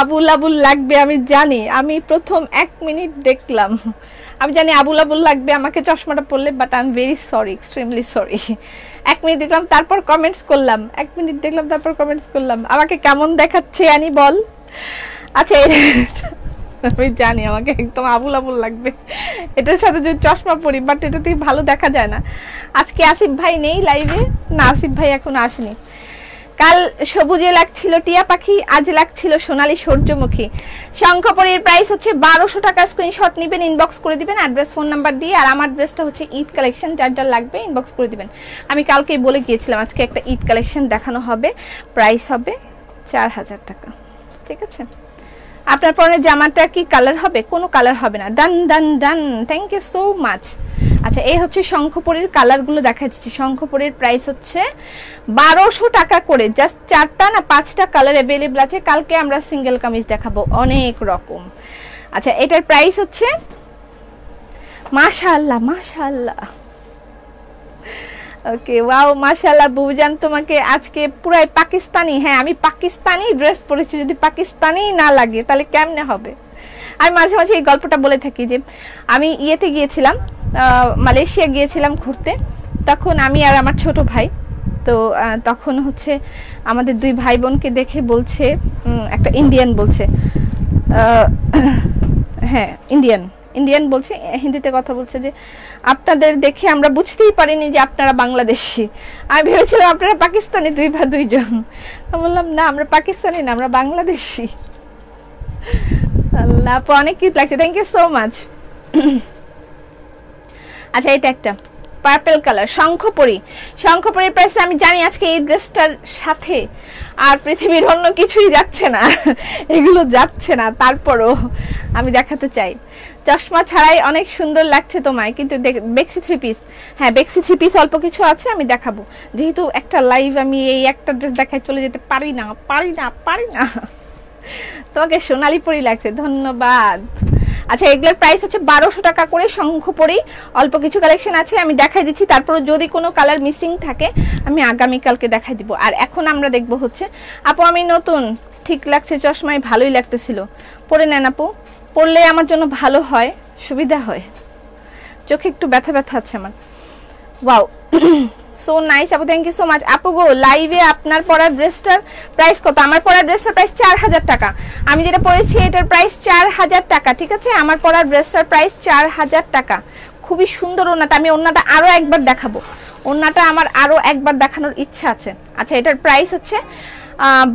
A: আবুল আবুল লাগবে আমি জানি, আমি প্রথম 1 মিনিট দেখলাম, আমি জানি আবুল আবুল লাগবে আমাকে চশমাটা পরলে, but I am very sorry, extremely sorry. 1 minute দেখলাম তারপর কমেন্টস করলাম, 1 মিনিট দেখলাম তারপর কমেন্টস করলাম, আমাকে কেমন দেখাচ্ছে আনি বল। আচ্ছা আমি জানি আমাকে একদম আবুল আবুল লাগবে এটার সাথে যে চশমা পরি, বাট এটাতেই ভালো দেখা যায় না। আজকে আসিফ ভাই নেই লাইভে, না আসিফ ভাই এখন আসেনি। কাল সবুজে লাগছিল টিয়া পাখি, আজ লাগছিল সোনালী সূর্যমুখী। শঙ্খপরির প্রাইস হচ্ছে 1200 টাকা। স্ক্রিনশট নেবেন, ইনবক্স করে দিবেন অ্যাড্রেস ফোন নাম্বার দিয়ে। আর আমার ড্রেসটা হচ্ছে ঈদ কালেকশন, যার লাগবে ইনবক্স করে দিবেন। আমি কালকেই বলে গিয়েছিলাম আজকে একটা ঈদ কালেকশন দেখানো হবে, প্রাইস হবে 4000 টাকা, ঠিক আছে। আপনার পরে জামাটা কি কালার হবে? কোনো কালার হবে না। ডান ডান ডান, থ্যাংক ইউ সো মাচ। আচ্ছা এই হচ্ছে শঙ্খপরির কালারগুলো দেখাচ্ছি। শঙ্খপরির প্রাইস হচ্ছে 1200 টাকা করে। জাস্ট 4টা না 5টা কালার অ্যাভেলেবল আছে। কালকে আমরা সিঙ্গেল কামিজ দেখাবো অনেক রকম। আচ্ছা এটার প্রাইস হচ্ছে, মাশাআল্লাহ মাশাআল্লাহ, ওকে ওয়াও মাশাআল্লাহ। বুবুজান তোমাকে আজকে পুরাই পাকিস্তানি, হ্যাঁ আমি পাকিস্তানি ড্রেস পরেছি, যদি পাকিস্তানি না লাগে তাহলে কেমনে হবে। আমি মাঝে মাঝে এই গল্পটা বলে থাকি যে আমি ইয়েতে গিয়েছিলাম, মালয়েশিয়া গিয়েছিলাম ঘুরতে, তখন আমি আর আমার ছোট ভাই, তো তখন হচ্ছে আমাদের 2 ভাই বোনকে দেখে বলছে, একটা ইন্ডিয়ান বলছে, হ্যাঁ ইন্ডিয়ান বলছে, হিন্দিতে কথা বলছে, যে আপনাদের দেখে আমরা বুঝতেই পারিনি যে আপনারা বাংলাদেশি, আমি ভেবেছিলাম আপনারা পাকিস্তানি 2 জন। বললাম না আমরা পাকিস্তানি না, আমরা বাংলাদেশি। আল্লাহ আপু অনেক কিউট লাগছে, থ্যাংক ইউ সো মাচ। আচ্ছা এটা একটা পার্পল কালার শঙ্খপরি, শঙ্খপরির প্রাইস আমি জানি আজকে এই ড্রেসটার সাথে আর পৃথিবীর অন্য কিছুই যাচ্ছে না, এগুলো যাচ্ছে না, তারপরও আমি দেখাতে চাই। চশমা ছাড়াই অনেক সুন্দর লাগছে তোমায়, কিন্তু বেক্সি 3 পিস, হ্যাঁ বেক্সি 3 পিস অল্প কিছু আছে, আমি দেখাবো। যেহেতু একটা লাইভ আমি এই একটা ড্রেস দেখায় চলে যেতে পারি না। তোমাকে সোনালী পরি লাগছে, ধন্যবাদ। আচ্ছা এগুলোর প্রাইস হচ্ছে 1200 টাকা করে। শঙ্খপরি অল্প কিছু কালেকশন আছে, আমি দেখাই দিচ্ছি, তারপর যদি কোনো কালার মিসিং থাকে আমি আগামীকালকে দেখাই দিব। আর এখন আমরা দেখব হচ্ছে, আপু আমি নতুন, ঠিক লাগছে চশমায়, ভালোই লাগতেছিল, পরে নেন আপু, পরলে আমার জন্য ভালো হয়, সুবিধা হয়, চোখে একটু ব্যথা ব্যথা আছে আমার। ওয়াও সো নাইস আপু, থ্যাংক ইউ সো মাচ। আপু গো লাইভে আপনার পরা ড্রেসটার প্রাইস কত? আমার পরা ড্রেসটার প্রাইস 4000 টাকা। আমি যেটা পরেছি এটার প্রাইস 4000 টাকা, ঠিক আছে। আমার পরা ড্রেসটার প্রাইস 4000 টাকা। খুবই সুন্দর ওন্নাটা, আমি ওন্নাটা আরো একবার দেখাবো, ওন্নাটা আমার আরো একবার দেখানোর ইচ্ছা আছে। আচ্ছা এটার প্রাইস হচ্ছে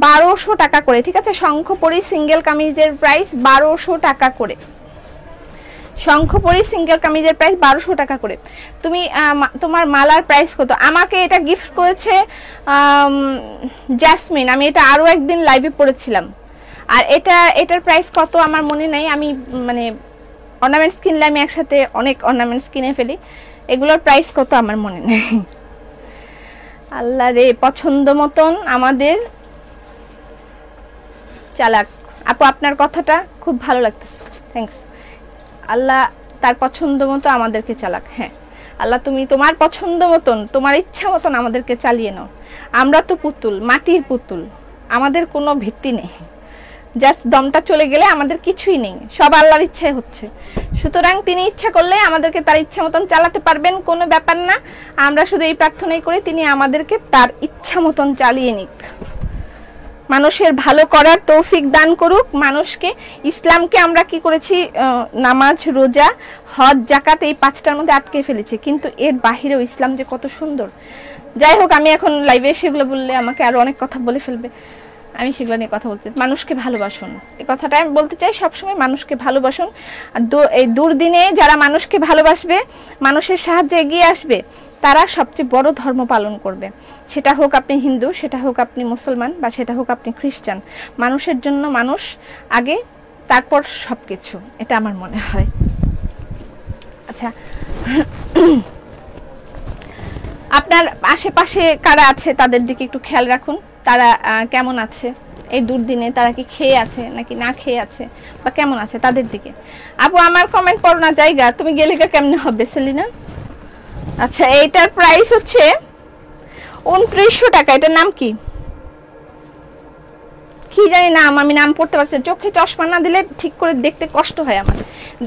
A: 1200 টাকা করে, ঠিক আছে। শঙ্খপরি সিঙ্গেল কামিজের প্রাইস 1200 টাকা করে। শঙ্খপরি সিঙ্গেল কামিজের প্রাইস 1200 টাকা করে। তুমি তোমার মালার প্রাইস কত? আমাকে এটা গিফট করেছে জ্যাসমিন, আমি এটা আরো একদিন লাইভে পড়েছিলাম। আর এটার প্রাইস কত আমার মনে নাই, আমি মানে অর্নামেন্টস কিনলে আমি একসাথে অনেক অর্নামেন্টস কিনে ফেলি, এগুলোর প্রাইস কত আমার মনে নেই। আল্লাহ রে, পছন্দ মতন আমাদের চালাক আপু, আপনার কথাটা খুব ভালো লাগতেছে, থ্যাঙ্কস। আল্লাহ তার পছন্দ মতো আমাদেরকে চালাক। হ্যাঁ আল্লাহ তুমি তোমার পছন্দ মতন, তোমার ইচ্ছা মতন আমাদেরকে চালিয়ে নাও। আমরা তো পুতুল, মাটির পুতুল, আমাদের কোনো ভিত্তি নেই, জাস্ট দমটা চলে গেলে আমাদের কিছুই নেই, সব আল্লাহর ইচ্ছায় হচ্ছে। সুতরাং তিনি ইচ্ছা করলে আমাদেরকে তার ইচ্ছা মতন চালাতে পারবেন, কোনো ব্যাপার না। আমরা শুধু এই প্রার্থনাই করি তিনি আমাদেরকে তার ইচ্ছা মতন চালিয়ে নিক, মানুষের ভালো করার তৌফিক দান করুক। মানুষকে, ইসলামকে আমরা কি করেছি, নামাজ, রোজা, হজ, যাকাত, এই 5টার মধ্যে আটকে ফেলেছি, কিন্তু এর বাহিরেও ইসলাম যে কত সুন্দর। যাই হোক, আমি এখন লাইভে সেগুলো বললে আমাকে আরো অনেক কথা বলে ফেলবে, আমি সেগুলো নিয়ে কথা বলতে। মানুষকে ভালোবাসুন, এই কথাটা আমি বলতে চাই সবসময়, মানুষকে ভালোবাসুন। আর এই দুর্দিনে যারা মানুষকে ভালোবাসবে, মানুষের সাহায্যে এগিয়ে আসবে, তারা সবচেয়ে বড় ধর্ম পালন করবে। সেটা হোক আপনি হিন্দু, সেটা হোক আপনি মুসলমান, বা সেটা হোক আপনি খ্রিস্টান। মানুষের জন্য মানুষ আগে, তারপর সবকিছু, এটা আমার মনে হয়। আচ্ছা, আপনার আশেপাশে কারা আছে তাদের দিকে একটু খেয়াল রাখুন, তারা কেমন আছে এই দুর্দিনে, তারা কি খেয়ে আছে নাকি না খেয়ে আছে, বা কেমন আছে তাদের দিকে। আপু আমার কমেন্ট পড়ো না, জায়গা তুমি গেলে কেমনে হবে সেলিনা? আচ্ছা, এইটার প্রাইস হচ্ছে 2900 টাকা। এটার নাম কি কি জানি নাম, আমি নাম পড়তে পারছি। চোখে চশমা না দিলে ঠিক করে দেখতে কষ্ট হয় আমার,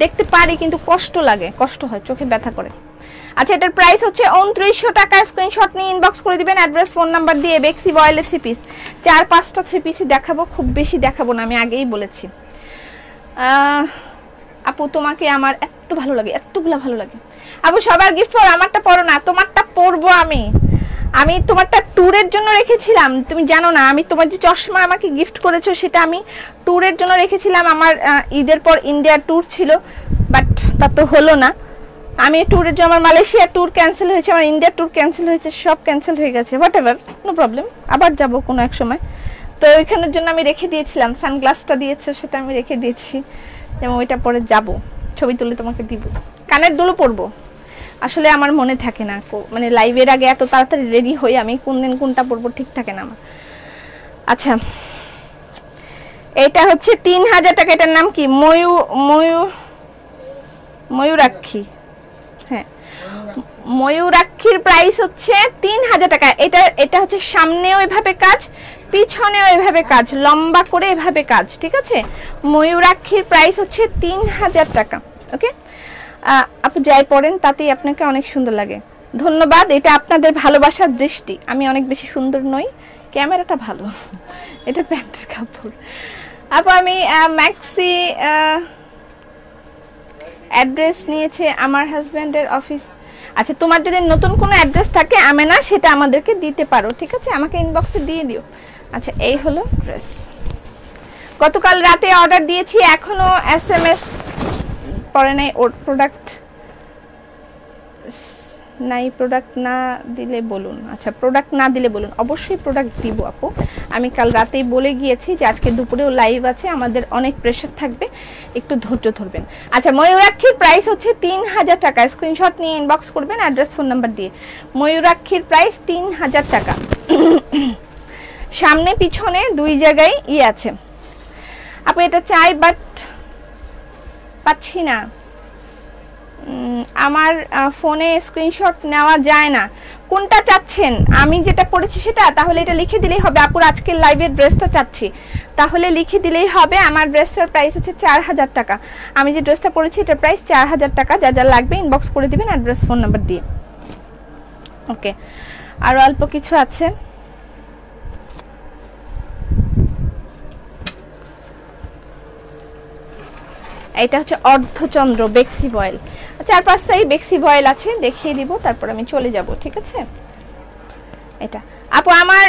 A: দেখতে পারি কিন্তু কষ্ট লাগে, কষ্ট হয়, চোখে ব্যথা করে। আচ্ছা, এটার প্রাইস হচ্ছে 2900 টাকা। স্ক্রিনশট নিয়ে ইনবক্স করে দিবেন অ্যাড্রেস, ফোন নাম্বার দিয়ে। বেক্সি বয়েলের 3 পিস, 4-5টা 3 পিসই দেখাবো, খুব বেশি দেখাবো না, আমি আগেই বলেছি। আপু তোমাকে আমার এত ভালো লাগে, এতগুলা ভালো লাগে। আপু সবার গিফট পড়ো, আমারটা পড়ো না। তোমারটা পরবো আমি তোমারটা ট্যুরের জন্য রেখেছিলাম, তুমি জানো না। আমি তোমার যে চশমা আমাকে গিফট করেছো সেটা আমি ট্যুরের জন্য রেখেছিলাম। আমার ঈদের পর ইন্ডিয়া ট্যুর ছিল, বাট তা তো হলো না। আমি ট্যুরের জন্য, আমার মালয়েশিয়া ট্যুর ক্যান্সেল হয়েছে, আমার ইন্ডিয়া ট্যুর ক্যান্সেল হয়েছে, সব ক্যান্সেল হয়ে গেছে। হোয়াট এভার, নো প্রবলেম, আবার যাব কোনো এক সময়। তো ওইখানের জন্য আমি রেখে দিয়েছিলাম, সানগ্লাসটা দিয়েছো সেটা আমি রেখে দিয়েছি, যেমন ওইটা পরে যাব, ছবি তুলে তোমাকে দিব। কানের দুলও পরবো, আসলে আমার মনে থাকে না, মানে লাইভের আগে এত তাড়াতাড়ি রেডি হই আমি, কোন দিন কোনটা পরবো ঠিক থাকে না আমার। আচ্ছা, এটা হচ্ছে 3000 টাকা। এটার নাম কি? ময়ূরাক্ষী। হ্যাঁ, ময়ূরাক্ষীর প্রাইস হচ্ছে 3000 টাকা। এটা হচ্ছে সামনেও এভাবে কাজ, পিছনেও এভাবে কাজ, লম্বা করে এভাবে কাজ, ঠিক আছে। ময়ূরাক্ষীর প্রাইস হচ্ছে 3000 টাকা। ওকে আপু, যাই পড়েন তাতেই আপনাকে অনেক সুন্দর লাগে, ধন্যবাদ। এটা আপনাদের ভালোবাসার দৃষ্টি, আমি অনেক বেশি সুন্দর নই, ক্যামেরাটা ভালো। এটা প্যান্টের কাপড়। আপু আমি ম্যাক্সি অ্যাড্রেস নিয়েছে আমার হাজব্যান্ডের অফিস। আচ্ছা, তোমার যদি নতুন কোনো অ্যাড্রেস থাকে আমেনা, সেটা আমাদেরকে দিতে পারো, ঠিক আছে, আমাকে ইনবক্সে দিয়ে দিও। আচ্ছা, এই হলো ড্রেস। গতকাল রাতে অর্ডার দিয়েছি, এখনো SMS পরে নাই। ওর প্রোডাক্ট নাই, প্রোডাক্ট না দিলে বলুন। আচ্ছা, প্রোডাক্ট না দিলে বলুন, অবশ্যই প্রোডাক্ট দিব আপু। আমি কাল রাতেই বলে গিয়েছি যে আজকে দুপুরেও লাইভ আছে, আমাদের অনেক প্রেশার থাকবে, একটু ধৈর্য ধরবেন। আচ্ছা, ময়ূরাক্ষীর প্রাইস হচ্ছে 3000 টাকা। স্ক্রিনশট নিয়ে ইনবক্স করবেন অ্যাড্রেস, ফোন নাম্বার দিয়ে। ময়ূরাক্ষীর প্রাইস 3000 টাকা। সামনে পিছনে দুই জায়গায় আছে আপু। এটা চাই বাট পাচ্ছি না, আমার ফোনে স্ক্রিনশট নেওয়া যায় না। কোনটা চাচ্ছেন? আমি যেটা পড়েছি সেটা? তাহলে এটা লিখে দিলেই হবে। আপুর আজকের লাইভের ড্রেসটা চাচ্ছি, তাহলে লিখে দিলেই হবে। আমার ড্রেসটার প্রাইস হচ্ছে 4000 টাকা। আমি যে ড্রেসটা পরেছি এটার প্রাইস 4000 টাকা। যা যা লাগবে ইনবক্স করে দিবেন অ্যাড্রেস, ফোন নাম্বার দিয়ে। ওকে, আরো অল্প কিছু আছে। এটা হচ্ছে অর্ধচন্দ্র বেক্সি বয়েল। 4-5টাই বেক্সি বয়েল আছে, দেখিয়ে দিব, তারপর আমি চলে যাব, ঠিক আছে। এটা আপু আমার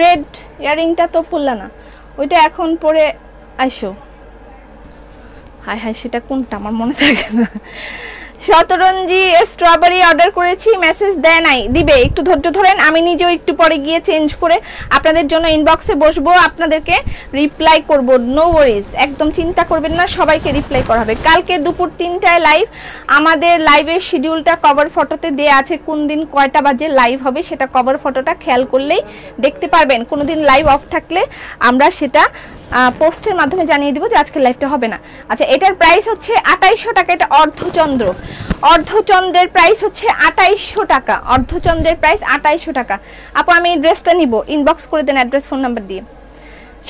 A: রেড ইয়ারিংটা তো পরলা না, ওইটা এখন পরে আইসো। হাই হাই, সেটা কোনটা আমার মনে থাকে না। শতরঞ্জি স্ট্রবেরি অর্ডার করেছি, মেসেজ দেয় নাই, দিবে, একটু ধৈর্য ধরেন। আমি নিজেও একটু পরে গিয়ে চেঞ্জ করে আপনাদের জন্য ইনবক্সে বসবো, আপনাদেরকে রিপ্লাই করব। নো ওয়ারিজ, একদম চিন্তা করবেন না, সবাইকে রিপ্লাই করা হবে। কালকে দুপুর 3টায় লাইভ। আমাদের লাইভের শিডিউলটা কভার ফটোতে দেয়া আছে, কোন দিন কয়টা বাজে লাইভ হবে সেটা কভার ফটোটা খেয়াল করলেই দেখতে পারবেন। কোনোদিন লাইভ অফ থাকলে আমরা সেটা পোস্টের মাধ্যমে জানিয়ে দিব যে আজকে লাইভটা হবে না। আচ্ছা, এটার প্রাইস হচ্ছে 2800 টাকা। এটা অর্ধচন্দ্র, অর্ধচন্দ্রের প্রাইস হচ্ছে 2800 টাকা। অর্ধচন্দ্রের প্রাইস 2800 টাকা। আপু আমি এই ড্রেসটা নিব, ইনবক্স করে দেন অ্যাড্রেস, ফোন নাম্বার দিয়ে।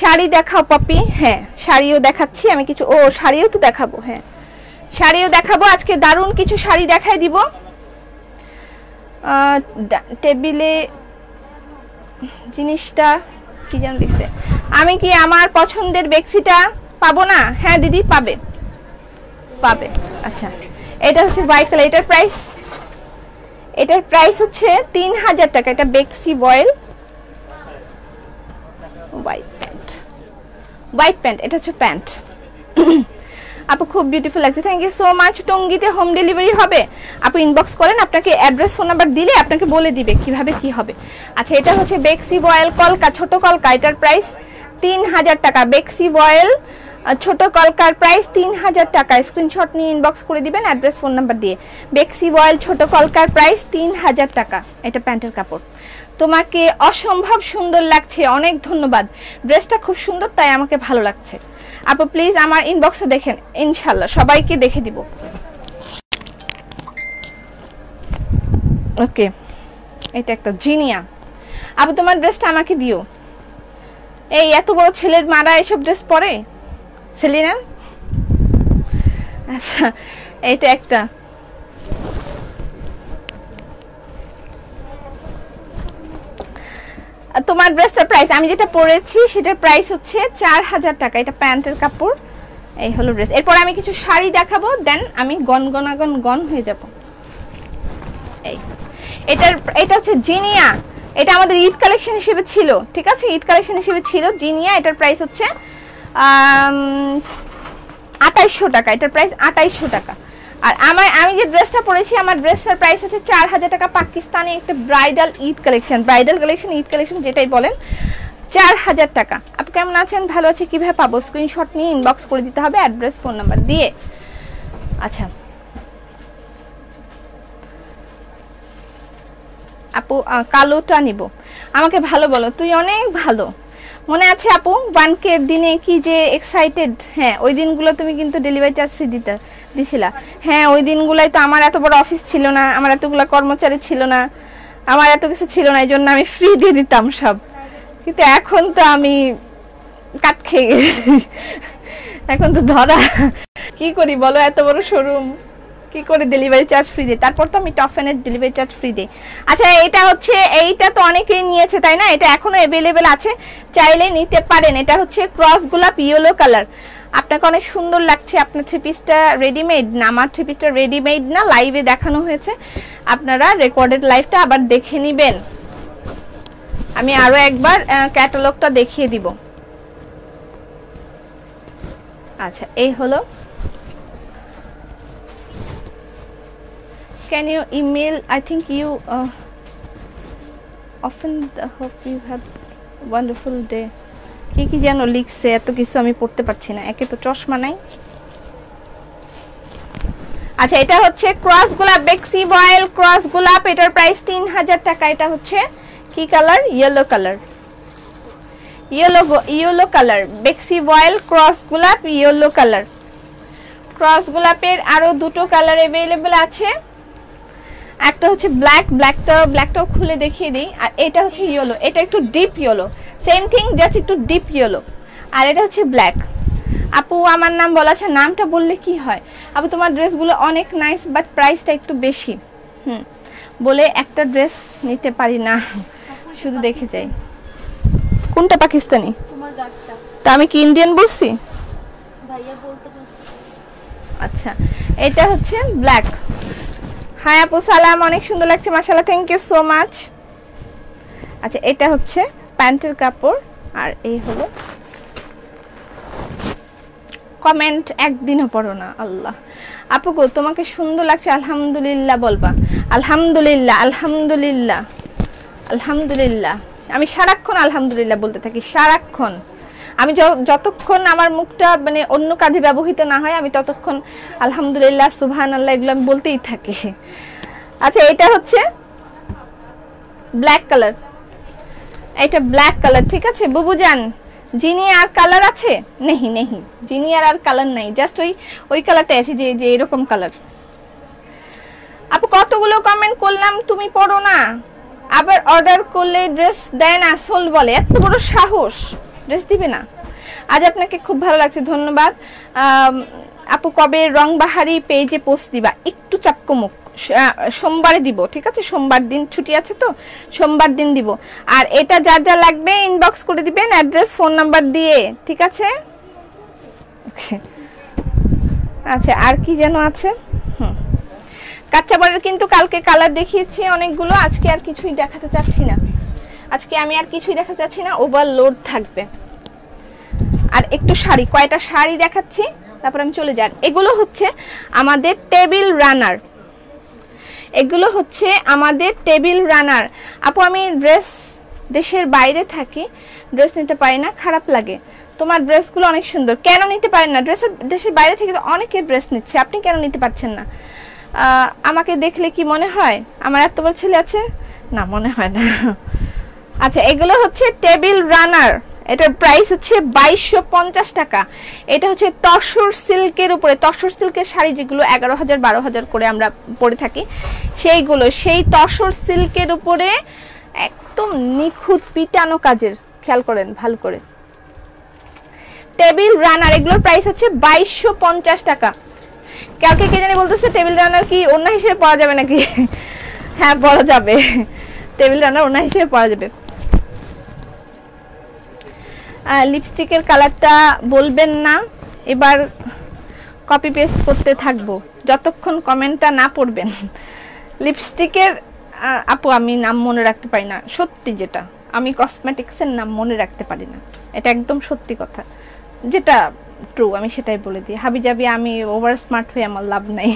A: শাড়ি দেখাও পপি। হ্যাঁ, শাড়িও দেখাচ্ছি আমি কিছু। ও, শাড়িও তো দেখাবো। হ্যাঁ, শাড়িও দেখাবো আজকে, দারুণ কিছু শাড়ি দেখাই দিব। টেবিলে জিনিসটা কি যেন লিখছে, আমি কি আমার পছন্দের বেক্সিটা পাবো না? হ্যাঁ দিদি পাবে পাবে। আচ্ছা এটা হচ্ছে হোয়াইট কালার, এটার প্রাইস হচ্ছে 3000 টাকা। এটা বেক্সি বয়েল হোয়াইট প্যান্ট, এটা হচ্ছে প্যান্ট। আপু খুব বিউটিফুল লাগছে, থ্যাংক ইউ সো মাচ। টঙ্গীতে হোম ডেলিভারি হবে? আপু ইনবক্স করেন, আপনাকে অ্যাড্রেস ফোন নাম্বার দিলে আপনাকে বলে দিবে কিভাবে কি হবে। আচ্ছা এটা হচ্ছে বেক্সি বয়েল কলকা, ছোট কলকা, এটার প্রাইস 3000 টাকা। বেক্সি বয়েল ছোট কলকার প্রাইস 3000 টাকা। স্ক্রিনশট নিয়ে ইনবক্স করে দিবেন অ্যাড্রেস ফোন নাম্বার দিয়ে। বেক্সি বয়েল ছোট কলকার প্রাইস 3000 টাকা। এটা প্যান্টের কাপড়। তোমাকে অসম্ভব সুন্দর লাগছে, অনেক ধন্যবাদ। ড্রেসটা খুব সুন্দর, তাই আমাকে ভালো লাগছে। আপু প্লিজ আমার ইনবক্সে দেখেন, ইনশাল্লাহ সবাইকে দেখে দিব। ওকে এটা একটা জিনিয়া। আপু তোমার ড্রেসটা আমাকে দিও। এই এত বড় ছেলের মারা এসব ড্রেস পরে সেলিনা? আচ্ছা এটা একটা তোমার ড্রেসটার প্রাইস, আমি যেটা পরেছি সেটার প্রাইস হচ্ছে 4000 টাকা। এটা প্যান্টের কাপড়, এই হলো ড্রেস। এরপর আমি কিছু শাড়ি দেখাবো, দেন আমি গন হয়ে যাব। এই এটা হচ্ছে জিনিয়া, এটা আমাদের ঈদ কালেকশন হিসেবে ছিল, ঠিক আছে, ঈদ কালেকশন হিসেবে ছিল জিনিয়া। এটার প্রাইস হচ্ছে 2800 টাকা। এটার প্রাইস 2800 টাকা। আর আমি যে ড্রেসটা পরেছি, আমার ড্রেসটার প্রাইস হচ্ছে 4000 টাকা। পাকিস্তানি একটা bridal Eid collection, Eid collection যেটাই বলেন, 4000 টাকা। আপনি কেমন আছেন? ভালো আছে। কিভাবে পাবো? স্ক্রিনশট নিয়ে ইনবক্স করে দিতে হবে অ্যাড্রেস ফোন নাম্বার দিয়ে। আচ্ছা আপু কালোটা নিব, আমাকে ভালো বলো, তুই অনেক ভালো। মনে আছে আপু 1K দিনে কি যে এক্সাইটেড। হ্যাঁ ওই দিনগুলো তুমি কিন্তু ডেলিভারি চার্জ ফ্রি দিছিলা। হ্যাঁ ওই দিনগুলাই তো আমার এত বড় অফিস ছিল না, আমার এতগুলো কর্মচারী ছিল না, আমার এত কিছু ছিল না, এই জন্য আমি ফ্রি দিয়ে দিতাম সব। কিন্তু এখন তো আমি কাট খেয়ে গেছি, এখন তো ধরা। কি করি বলো, এত বড় শোরুম কি করে ডেলিভারি চার্জ ফ্রি দেয়? তারপর তো আমি টফেনের ডেলিভারি চার্জ ফ্রি দেই। আচ্ছা এটা হচ্ছে, এইটা তো অনেকেই নিয়েছে তাই না? এটা এখনো অ্যাভেলেবেল আছে, চাইলে নিতে পারেন। এটা হচ্ছে ক্রস গোলাপ ইয়েলো কালার। আপনাকে অনেক সুন্দর লাগছে। আপনার থ্রি পিসটা রেডিমেড না? আমার থ্রি পিসটা রেডিমেড না, লাইভে দেখানো হয়েছে। আপনারা রেকর্ডেড লাইভটা আবার দেখে নেবেন। আমি আরো একবার ক্যাটালগটা দেখিয়ে দিব। আচ্ছা এই হলো। Can you email? I think you often hope you have wonderful day. কি যেন লিখছে, এত কিছু আমি পড়তে পারছি না, একে তো চশমা নাই। আচ্ছা এটা হচ্ছে ক্রস গোলাপ, বেক্সি বয়েল ক্রস গোলাপ। এটার প্রাইস 3000 টাকা। এটা হচ্ছে কি colour? Yellow colour, yellow colour. বেক্সি বয়েল ক্রস গোলাপ ইয়েলো কালার। ক্রস গোলাপের আরো দুটো কালার अवेलेबल আছে। একটা হচ্ছে ব্ল্যাকটাও খুলে দেখিয়ে দিই। আর এটা হচ্ছে ইয়েলো, এটা একটু deep yellow, same thing just একটু ডিপ ইয়েলো। আর এটা হচ্ছে ব্ল্যাক। আপু আমার নাম বলা আছে, নামটা বললে কি হয়? আপু তোমার ড্রেসগুলো অনেক নাইস, বাট প্রাইসটা একটু বেশি। বলে একটা ড্রেস নিতে পারি না, শুধু দেখে যাই। কোনটা পাকিস্তানি? তা আমি কি ইন্ডিয়ান বলছি? আচ্ছা এটা হচ্ছে ব্ল্যাক। হাই আপু সালাম, অনেক সুন্দর লাগছে মাশাআল্লাহ, থ্যাংক ইউ সো মাচ। আচ্ছা এটা হচ্ছে প্যান্টের কাপড়। আর এই হলো কমেন্ট একদিনও পড়ো না আল্লাহ। আপু গো তোমাকে সুন্দর লাগছে, আলহামদুলিল্লাহ বলবা। আলহামদুলিল্লাহ আলহামদুলিল্লাহ আলহামদুলিল্লাহ। আমি সারাক্ষণ আলহামদুলিল্লাহ বলতে থাকি, সারাক্ষণ। আমি যতক্ষণ আমার মুখটা মানে অন্য কাজে ব্যবহৃত না হয়, আমি ততক্ষণ আলহামদুলিল্লাহ সুবহানাল্লাহ এগুলো আমি বলতেই থাকি। আচ্ছা এটা হচ্ছে ব্ল্যাক কালার, এটা ব্ল্যাক কালার, ঠিক আছে বুবুজান। জিনি আর কালার আছে? নেহি নেহি, জিনি আর কালার নাই, জাস্ট ওই কালারটা আছে, যে এরকম কালার। আপু কতগুলো কমেন্ট করলাম, তুমি পড়ো না, আবার অর্ডার করলে ড্রেস দেয় না, আসল বলে। এত বড় সাহস, ড্রেস দিবে না? আজ আপনাকে খুব ভালো লাগছে, ধন্যবাদ। আপু কবে রংবাহারি পেজে পোস্ট দিবা? একটু চাপ কমুক, সোমবারে দিব, ঠিক আছে? সোমবার দিন ছুটি আছে তো, সোমবার দিন দিব। আর এটা যার যা লাগবে ইনবক্স করে দিবেন অ্যাড্রেস ফোন নাম্বার দিয়ে, ঠিক আছে? আচ্ছা, আর কি যেন আছে? কাঁচা বলের কিন্তু কালকে কালার দেখিয়েছি অনেকগুলো, আজকে আর কিছুই দেখাতে চাচ্ছি না। আজকে আমি আর কিছুই দেখাতে চাচ্ছি না, ওভারলোড থাকবে। আর একটু শাড়ি, কয়টা শাড়ি দেখাচ্ছি, তারপর আমি চলে যাই। এগুলো হচ্ছে আমাদের টেবিল রানার, এগুলো হচ্ছে আমাদের টেবিল রানার। আপু আমি ড্রেস দেশের বাইরে থাকি, ড্রেস নিতে পারি না, খারাপ লাগে। তোমার ড্রেসগুলো অনেক সুন্দর, কেন নিতে পারেন না? দেশের বাইরে থেকে তো অনেকে ড্রেস নিচ্ছে, আপনি কেন নিতে পারছেন না? আমাকে দেখলে কি মনে হয় আমার এত বড় ছেলে আছে? না, মনে হয় না। আচ্ছা, এগুলো হচ্ছে টেবিল রানার, এটার প্রাইস হচ্ছে 2250 টাকা। এটা হচ্ছে তসর সিল্কের উপরে, তসর সিল্কের শাড়ি যেগুলো 11,000 12,000 করে আমরা পরে থাকি, সেইগুলো সেই তসর সিল্কের উপরে একদম নিখুঁত পিটানো কাজের, খেয়াল করেন ভালো করে। টেবিল রানার, এগুলোর প্রাইস হচ্ছে 2250 টাকা। কালকে কে জানি বলতেছে টেবিল রানার কি ওড়না হিসেবে পরা যাবে নাকি? হ্যাঁ, পরা যাবে, টেবিল রানার ওড়না হিসেবে পরা যাবে। লিপস্টিকের কালারটা বলবেন না, এবার কপি পেস্ট করতে থাকবো যতক্ষণ কমেন্টটা না পড়বেন। লিপস্টিকের আপু আমি নাম মনে রাখতে পারি না, সত্যি, যেটা আমি কসমেটিক্সের নাম মনে রাখতে পারি না, এটা একদম সত্যি কথা, যেটা ট্রু আমি সেটাই বলে দিই। হাবিজাবি আমি ওভার স্মার্ট হয়ে আমার লাভ নাই।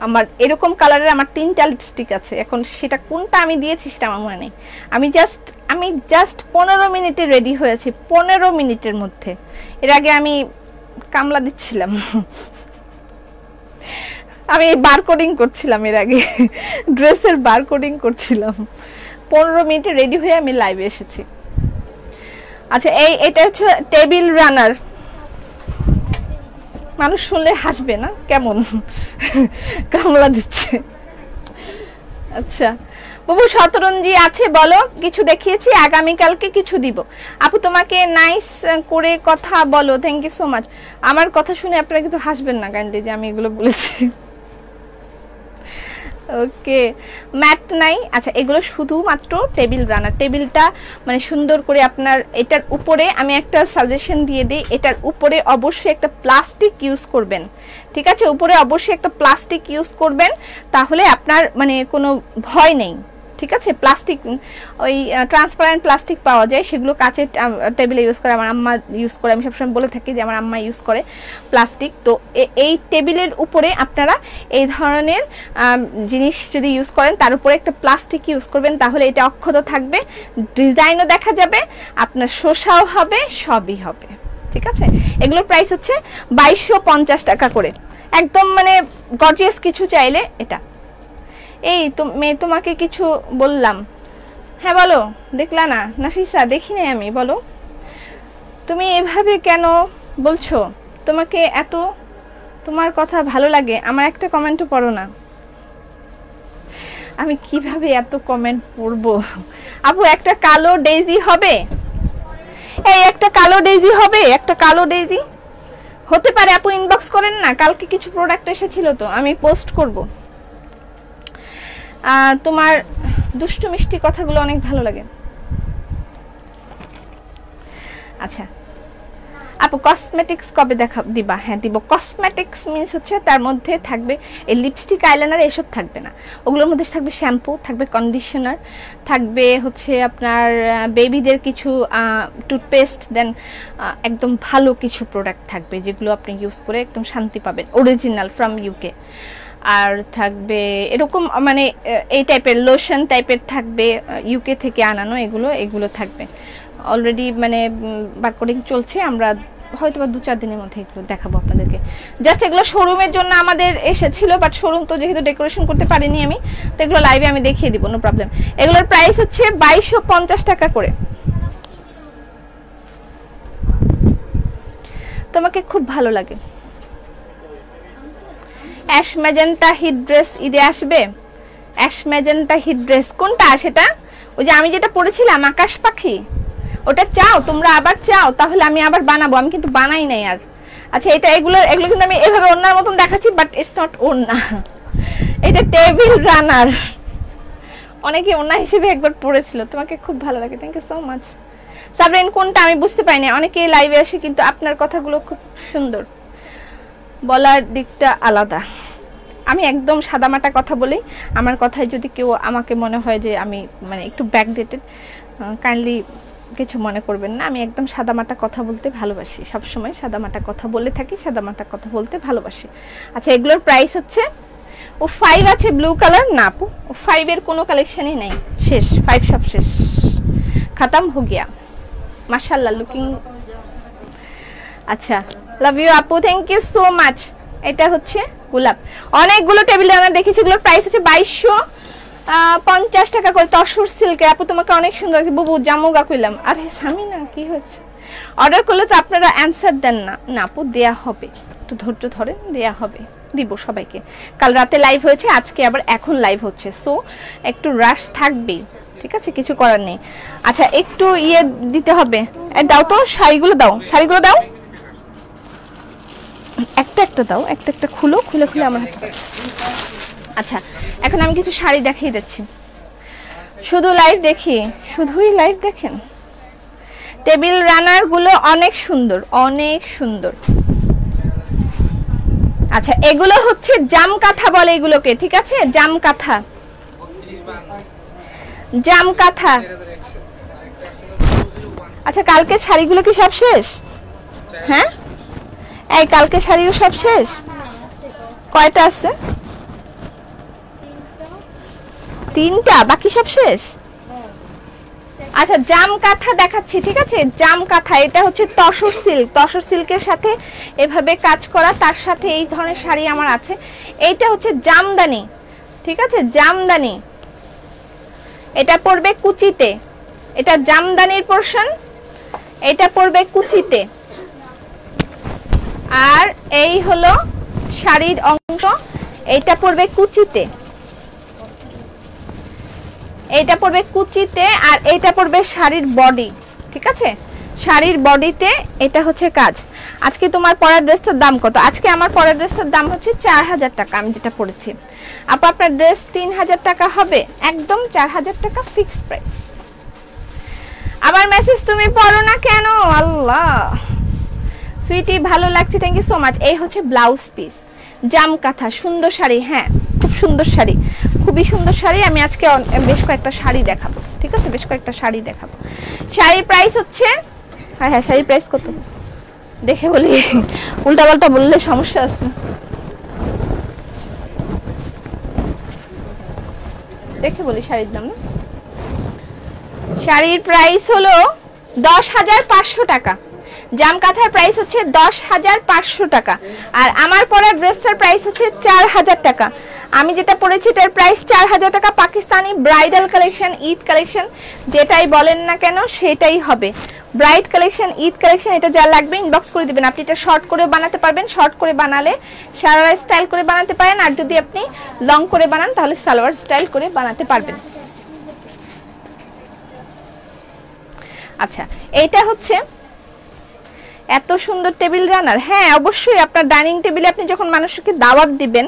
A: আমার এরকম কালারের আমার 3টা লিপস্টিক আছে, এখন সেটা কোনটা আমি দিয়েছি সেটা আমার মনে নেই। আমি জাস্ট 15 মিনিটে রেডি হয়েছি, 15 মিনিটের মধ্যে। এর আগে আমি কামলা দিচ্ছিলাম, আমি বারকোডিং করছিলাম, এর আগে ড্রেসের বারকোডিং করছিলাম। 15 মিনিটে রেডি হয়ে আমি লাইভে এসেছি। আচ্ছা, এটা হচ্ছে টেবিল রানার। মানুষ শুনলে হাসবে না? কেমন কামলা দিচ্ছে। আচ্ছা বাবু, শতরঞ্জি আছে বলো, কিছু দেখিয়েছি, আগামীকালকে কিছু দিব। আপু তোমাকে নাইস করে কথা বলো, থ্যাংক ইউ সো মাচ। আমার কথা শুনে আপনারা কিন্তু হাসবেন না কাইন্ডলি যে আমি এগুলো বলেছি। ওকে, ম্যাট নাই। আচ্ছা, এগুলো শুধুমাত্র টেবিল রানার। টেবিলটা মানে সুন্দর করে আপনার, এটার উপরে আমি একটা সাজেশন দিয়ে দিই, এটার উপরে অবশ্যই একটা প্লাস্টিক ইউজ করবেন, ঠিক আছে? উপরে অবশ্যই একটা প্লাস্টিক ইউজ করবেন, তাহলে আপনার মানে কোনো ভয় নেই, ঠিক আছে? প্লাস্টিক, ওই ট্রান্সপারেন্ট প্লাস্টিক পাওয়া যায়, সেগুলো কাচের টেবিলে ইউজ করে, আমার আম্মা ইউজ করে, আমি সবসময় বলে থাকি যে আমার আম্মা ইউজ করে প্লাস্টিক। তো এই টেবিলের উপরে আপনারা এই ধরনের জিনিস যদি ইউজ করেন, তার উপরে একটা প্লাস্টিক ইউজ করবেন, তাহলে এটা অক্ষত থাকবে, ডিজাইনও দেখা যাবে, আপনার শোষাও হবে, সবই হবে, ঠিক আছে? এগুলোর প্রাইস হচ্ছে 2250 টাকা করে, একদম মানে গর্জিয়াস কিছু চাইলে এটা। এই তো মেয়ে, তোমাকে কিছু বললাম। হ্যাঁ বলো, দেখলা না নাফিসা? দেখি নাই আমি, বলো। তুমি এভাবে কেন বলছো? তোমাকে এত, তোমার কথা ভালো লাগে, আমার একটা কমেন্টও পড়ো না। আমি কিভাবে এত কমেন্ট পড়বো? আপু একটা কালো ডেইজি হবে, এই একটা কালো ডেইজি হবে, একটা কালো ডেইজি হতে পারে। আপু ইনবক্স করেন না, কালকে কিছু প্রোডাক্ট এসেছিল তো আমি পোস্ট করব। তোমার দুষ্টু মিষ্টি কথাগুলো অনেক ভালো লাগে। আচ্ছা আপু, কসমেটিক্স কবে দিবা? হ্যাঁ দিব। কসমেটিক্স মিন্স হচ্ছে তার মধ্যে থাকবে এই লিপস্টিক, আইলাইনার, এসব থাকবে না। ওগুলোর মধ্যে থাকবে শ্যাম্পু, থাকবে কন্ডিশনার, থাকবে হচ্ছে আপনার বেবিদের কিছু টুথপেস্ট, দেন একদম ভালো কিছু প্রোডাক্ট থাকবে যেগুলো আপনি ইউজ করে একদম শান্তি পাবেন, অরিজিনাল ফ্রম ইউকে। আর থাকবে এরকম মানে এই টাইপের লোশন টাইপের থাকবে, ইউকে থেকে আনানো, এগুলো থাকবে। অলরেডি মানে বারকোডিং চলছে, আমরা হয়তো বা 2-4 দিনের মধ্যে এগুলো দেখাবো আপনাদেরকে। জাস্ট এগুলো শোরুমের জন্য আমাদের এসেছিল, বাট শোরুম তো যেহেতু ডেকোরেশন করতে পারিনি আমি, তো এগুলো লাইভে আমি দেখিয়ে দিব, নো প্রবলেম। এগুলোর প্রাইস হচ্ছে 2250 টাকা করে। তোমাকে খুব ভালো লাগে। অ্যাশ ম্যাজেন্টা হিট ড্রেস ঈদে আসবে। অ্যাশ ম্যাজেন্টা হিট ড্রেস কোনটা সেটা? ওই যে আমি যেটা পরেছিলাম আকাশ পাখি, ওটা চাও তোমরা? আবার চাও? তাহলে আমি আবার বানাবো, আমি কিন্তু বানাই নাই আর। আচ্ছা এটা এগুলো কিন্তু আমি এভাবে ওড়নার মতন দেখাচ্ছি, বাট ইটস নট ওড়না, এটা টেবিল রানার। অনেকে ওড়না হিসেবে একবার পড়েছিল, তোমাকে খুব ভালো লাগে, thank you so much. Sabrin কোনটা আমি বুঝতে পাইনি, অনেকে লাইভে আসে কিন্তু আপনার কথাগুলো খুব সুন্দর, বলার দিকটা আলাদা। আমি একদম সাদামাটা কথা বলি, আমার কথায় যদি কেউ আমাকে মনে হয় যে আমি মানে একটু ব্যাকডেটেড, কাইন্ডলি কিছু মনে করবেন না। আমি একদম সাদামাটা কথা বলতে ভালোবাসি, সবসময় সাদামাটা কথা বলে থাকি, সাদামাটা কথা বলতে ভালোবাসি। আচ্ছা এগুলোর প্রাইস হচ্ছে, ও 5 আছে ব্লু কালার না আপু, ও 5 এর কোনো কালেকশনই নাই, শেষ, 5 সব শেষ, খতম হো গিয়া। মাশাআল্লাহ লুকিং, আচ্ছা লাভ ইউ আপু, থ্যাংক ইউ সো মাচ। এটা হচ্ছে গোলাপ, অনেকগুলো টেবিল রানার দেখেছি, এগুলোর প্রাইস হচ্ছে 2250 টাকা করে, তসর সিল্কের। আপু তোমাকে অনেক সুন্দর লাগছে, বুবু জামুগা কইলাম। আরে সামিনা কি হয়েছে, অর্ডার করলে তো আপনারা অ্যানসার দেন না। না আপু দেয়া হবে, একটু ধৈর্য ধরেন, দেয়া হবে, দিব সবাইকে। কাল রাতে লাইভ হয়েছে, আজকে আবার এখন লাইভ হচ্ছে, সো একটু রাশ থাকবেই, ঠিক আছে, কিছু করার নেই। আচ্ছা একটু ইয়ে দিতে হবে, দাও তো শাড়িগুলো, দাও শাড়িগুলো দাও, একটা একটা দাও, একটা একটা খুলো, খুলে খুলে আমার হাতে। আচ্ছা এখন আমি কিছু শাড়ি দেখিয়ে দিচ্ছি, শুধু লাইভ দেখি, শুধুই লাইভ দেখেন। টেবিল রানার গুলো অনেক সুন্দর, অনেক সুন্দর। আচ্ছা এগুলো হচ্ছে জাম কাঁথা বলে এগুলোকে, ঠিক আছে, জাম কাঁথা, জাম কাঁথা। আচ্ছা কালকে শাড়িগুলো কি সব শেষ? হ্যাঁ এই কালকে শাড়িও সব শেষ? কয়টা আছে? 3টা, বাকি সব শেষ। আচ্ছা জাম কাঁথা দেখাচ্ছি, ঠিক আছে, জাম কাঁথা। এটা হচ্ছে তসর সিল্ক, তসর সিল্কের সাথে এভাবে কাজ করা, তার সাথে এই ধরনের শাড়ি আমার আছে। এইটা হচ্ছে জামদানি, ঠিক আছে, জামদানি। এটা পড়বে কুচিতে, এটা জামদানির পোরশন, এটা পড়বে কুচিতে। আর এই হলো শাড়ির অংশ, এইটা পড়বে কুচিতে, এইটা পড়বে কুচিতে, আর এইটা পড়বে শাড়ির বডি, ঠিক আছে, শাড়ির বডিতে এটা হচ্ছে কাজ। আজকে তোমার পরার ড্রেসটার দাম কত? আজকে আমার পরার ড্রেসটার দাম হচ্ছে 4000 টাকা, আমি যেটা পরেছি। আপু আপনার ড্রেস 3000 টাকা হবে, একদম 4000 টাকা ফিক্সড প্রাইস। আমার মেসেজ তুমি পড়ো না কেন? আল্লাহ সুইটি ভালো লাগছে, থ্যাংক ইউ সো মাচ। এই হচ্ছে ব্লাউজ পিস, জাম কাঁথা, সুন্দর শাড়ি, হ্যাঁ খুব সুন্দর শাড়ি, খুবই সুন্দর শাড়ি। আমি আজকে বেশ কয়েকটা শাড়ি দেখাবো, ঠিক আছে, বেশ কয়েকটা শাড়ি দেখাবো। শাড়ির প্রাইস হচ্ছে, হ্যাঁ হ্যাঁ শাড়ির প্রাইস কত দেখে বলি, উল্টাপাল্টা বললে সমস্যা আছে। দেখে বলি শাড়ির দাম না, শাড়ির প্রাইস হলো 10,500 টাকা, জাম কাঁথার প্রাইস হচ্ছে 10,500 টাকা, আর আমার পরা ড্রেসটার প্রাইস হচ্ছে 4000 টাকা। আমি যেটা পরেছি এটার প্রাইস 4000 টাকা। Pakistani bridal collection, Eid collection, যেটাই বলেন না কেন সেটাই হবে। ব্রাইড কালেকশন, ঈদ কালেকশন, এটা যা লাগবে ইনবক্স করে দিবেন। আপনি এটা শর্ট করে বানাতে পারবেন, শর্ট করে বানালে সালোয়ার স্টাইল করে বানাতে পারেন, আর যদি আপনি লং করে বানান তাহলে সালোয়ার স্টাইল করে বানাতে পারবেন। আচ্ছা এইটা হচ্ছে এত সুন্দর টেবিল রানার, হ্যাঁ অবশ্যই আপনার ডাইনিং টেবিলে আপনি যখন মানুষকে দাওয়াত দিবেন,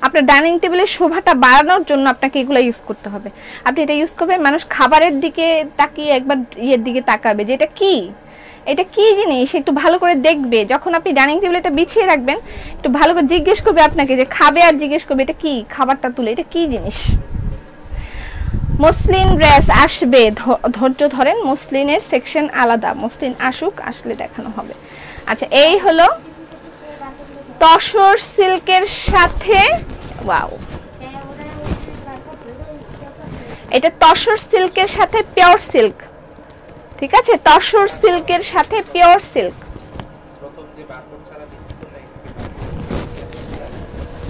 A: আপনার ডাইনিং টেবিলের শোভাটা বাড়ানোর জন্য আপনাকে এগুলো ইউজ করতে হবে। আপনি এটা ইউজ করবেন, মানুষ খাবারের দিকে তাকিয়ে একবার ইয়ের দিকে তাকাবে যে এটা কি, এটা কি জিনিস, একটু ভালো করে দেখবে। যখন আপনি ডাইনিং টেবিলে এটা বিছিয়ে রাখবেন, একটু ভালো করে জিজ্ঞেস করবে আপনাকে, যে খাবে আর জিজ্ঞেস করবে এটা কি, খাবারটা তুলে এটা কি জিনিস। মসলিন ড্রেস আসবে, ধৈর্য ধরেন, মসলিনের সেকশন আলাদা, মসলিন আসুক, আসলে দেখানো হবে। আচ্ছা এই হলো তসর সিল্কের সাথে, ওয়াও এটা তসর সিল্কের সাথে পিওর সিল্ক, ঠিক আছে, তসর সিল্কের সাথে পিওর সিল্ক।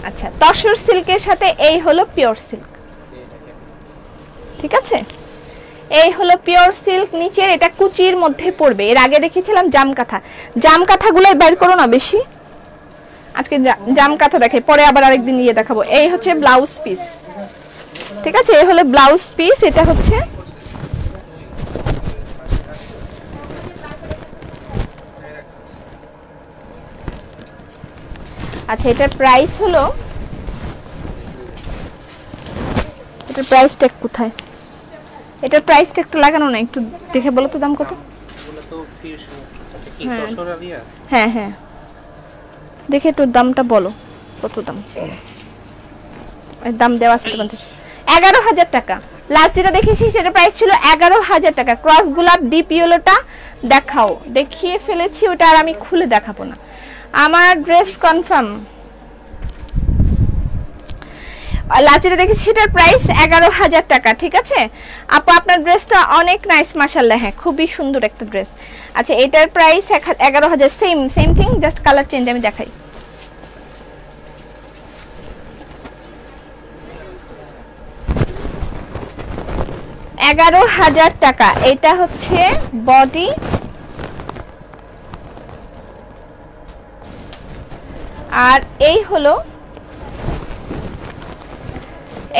A: আচ্ছা তসর সিল্কের সাথে এই হলো পিওর সিল্ক, ঠিক আছে, এই হলো পিওর সিল্ক নিচের, এটা কুচির মধ্যে পড়বে। এর আগে দেখিয়েছিলাম জাম কাঁথা, জাম কাঁথাগুলোই বের করো না বেশি, আজকে জাম কাঁথা দেখাই, পরে আবার আরেকদিন নিয়ে দেখাবো। এই হচ্ছে ব্লাউজ পিস, ঠিক আছে, এই হলো ব্লাউজ পিস। এটা হচ্ছে আচ্ছা এটার প্রাইস হলো, এটার প্রাইসটা কোথায়, এটার প্রাইসটা একটু লাগানো না, একটু দেখে বলো তো দাম কত।
B: এগুলো তো ফিশ কি দশরালিয়া?
A: হ্যাঁ হ্যাঁ, দেখে একটু দামটা বলো কত দাম। দাম দেওয়া আছে তোমাদের 11,000 টাকা। লাস্ট যেটা দেখেছি সেটা প্রাইস ছিল 11,000 টাকা। ক্রস গোলাপ ডিপ ইয়েলোটা দেখাও, দেখিয়ে ফেলেছি ওটা, আর আমি খুলে দেখাবো না। আমার ড্রেস কনফার্ম। লাস্ট যেটা দেখেছি সেটার প্রাইস 11,000 টাকা, ঠিক আছে আপু? আপনার ড্রেসটা অনেক নাইস মাশাআল্লাহ, হ্যাঁ খুবই সুন্দর একটা ড্রেস। আচ্ছা এটার price 11,000, same thing, just colour change আমি দেখাই। $11,000 টাকা। এটা হচ্ছে বডি, আর এই হলো,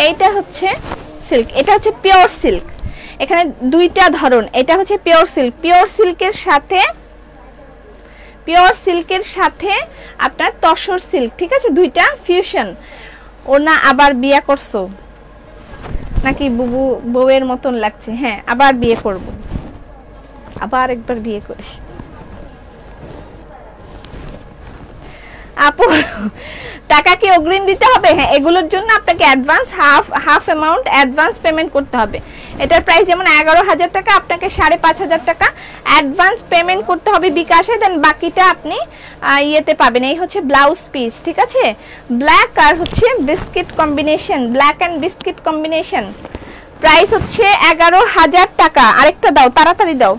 A: এইটা হচ্ছে সিল্ক, এটা হচ্ছে পিওর সিল্ক। এখানে দুইটা ধরন, এটা হচ্ছে পিওর সিল্ক, পিওর সিল্কের সাথে আপনার তসর সিল্ক, ঠিক আছে, দুইটা ফিউশন। ও না আবার বিয়ে করছো নাকি বুবু, বউয়ের মতন লাগছে? হ্যাঁ আবার বিয়ে করব, আবার একবার বিয়ে করি। আপু টাকা কি অগ্রিম দিতে হবে? হ্যাঁ এগুলোর জন্য আপনাকে advance half amount advance payment করতে হবে। এটার প্রাইস যেমন 11,000 টাকা, আপনাকে 5,500 টাকা অ্যাডভান্স পেমেন্ট করতে হবে বিকাশে, দেন বাকিটা আপনি ইয়েতে পাবেন। এই হচ্ছে ব্লাউজ পিস, ঠিক আছে, ব্ল্যাক আর হচ্ছে biscuit combination, black and biscuit combination. Price হচ্ছে 11,000 টাকা। আরেকটা দাও, তাড়াতাড়ি দাও।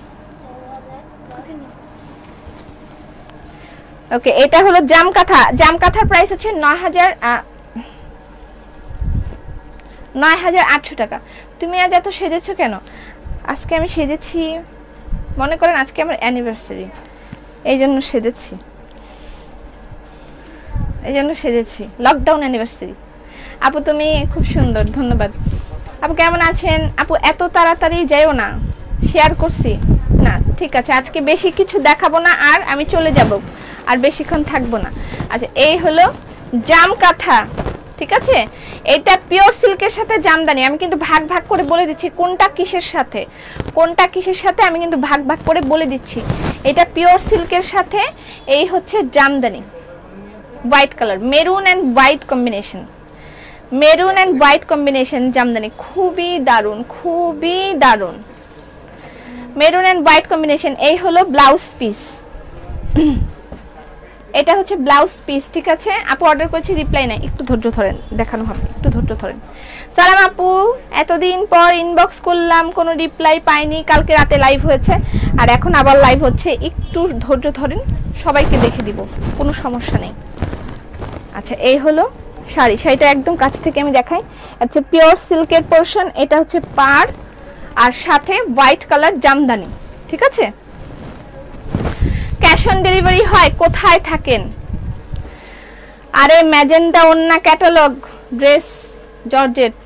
A: ওকে এটা হলো জামকাথা, জামকাথার প্রাইস হচ্ছে 9,800 টাকা। তুমি আজ এত সেজেছো কেন? আজকে আমি সেজেছি, মনে করেন আজকে আমার অ্যানিভার্সারি, এই জন্য সেজেছি, লকডাউন অ্যানিভার্সারি। আপু তুমি খুব সুন্দর, ধন্যবাদ। আপু কেমন আছেন? আপু এত তাড়াতাড়ি যাইও না, শেয়ার করছি না, ঠিক আছে আজকে বেশি কিছু দেখাবো না, আর আমি চলে যাব, আর বেশিক্ষণ থাকবো না। আচ্ছা এই হলো জামকাথা, ঠিক আছে, এটা পিওর সিল্কের সাথে জামদানি। আমি কিন্তু ভাগ ভাগ করে বলে দিচ্ছি কোনটা কিসের সাথে, আমি কিন্তু ভাগ ভাগ করে বলে দিচ্ছি। এটা পিওর সিল্কের সাথে, এই হচ্ছে Jamdani, white colour, maroon and white combination Jamdani, খুবই দারুন মেরুন অ্যান্ড হোয়াইট কম্বিনেশন। এই হলো ব্লাউজ পিস, এটা হচ্ছে ব্লাউজ পিস, ঠিক আছে আপু? অর্ডার করেছি, রিপ্লাই নাই, একটু ধৈর্য ধরেন, দেখানো হবে, একটু ধৈর্য ধরেন। সালাম আপু, এতদিন পর ইনবক্স করলাম, কোনো রিপ্লাই পাইনি, কালকে রাতে লাইভ হয়েছে আর এখন আবার লাইভ হচ্ছে, একটু ধৈর্য ধরেন, সবাইকে দেখে দিব, কোনো সমস্যা নেই। আচ্ছা এই হলো শাড়িটা একদম কাছ থেকে আমি দেখাই। আচ্ছা পিওর সিল্কের পোরশন, এটা হচ্ছে পাড় আর সাথে হোয়াইট কালার জামদানি, ঠিক আছে। ক্যাশ অন ডেলিভারি হয়? কোথায় থাকেন? আরে ম্যাজেন্টা ওন্না ক্যাটালগ ড্রেস জর্জেট,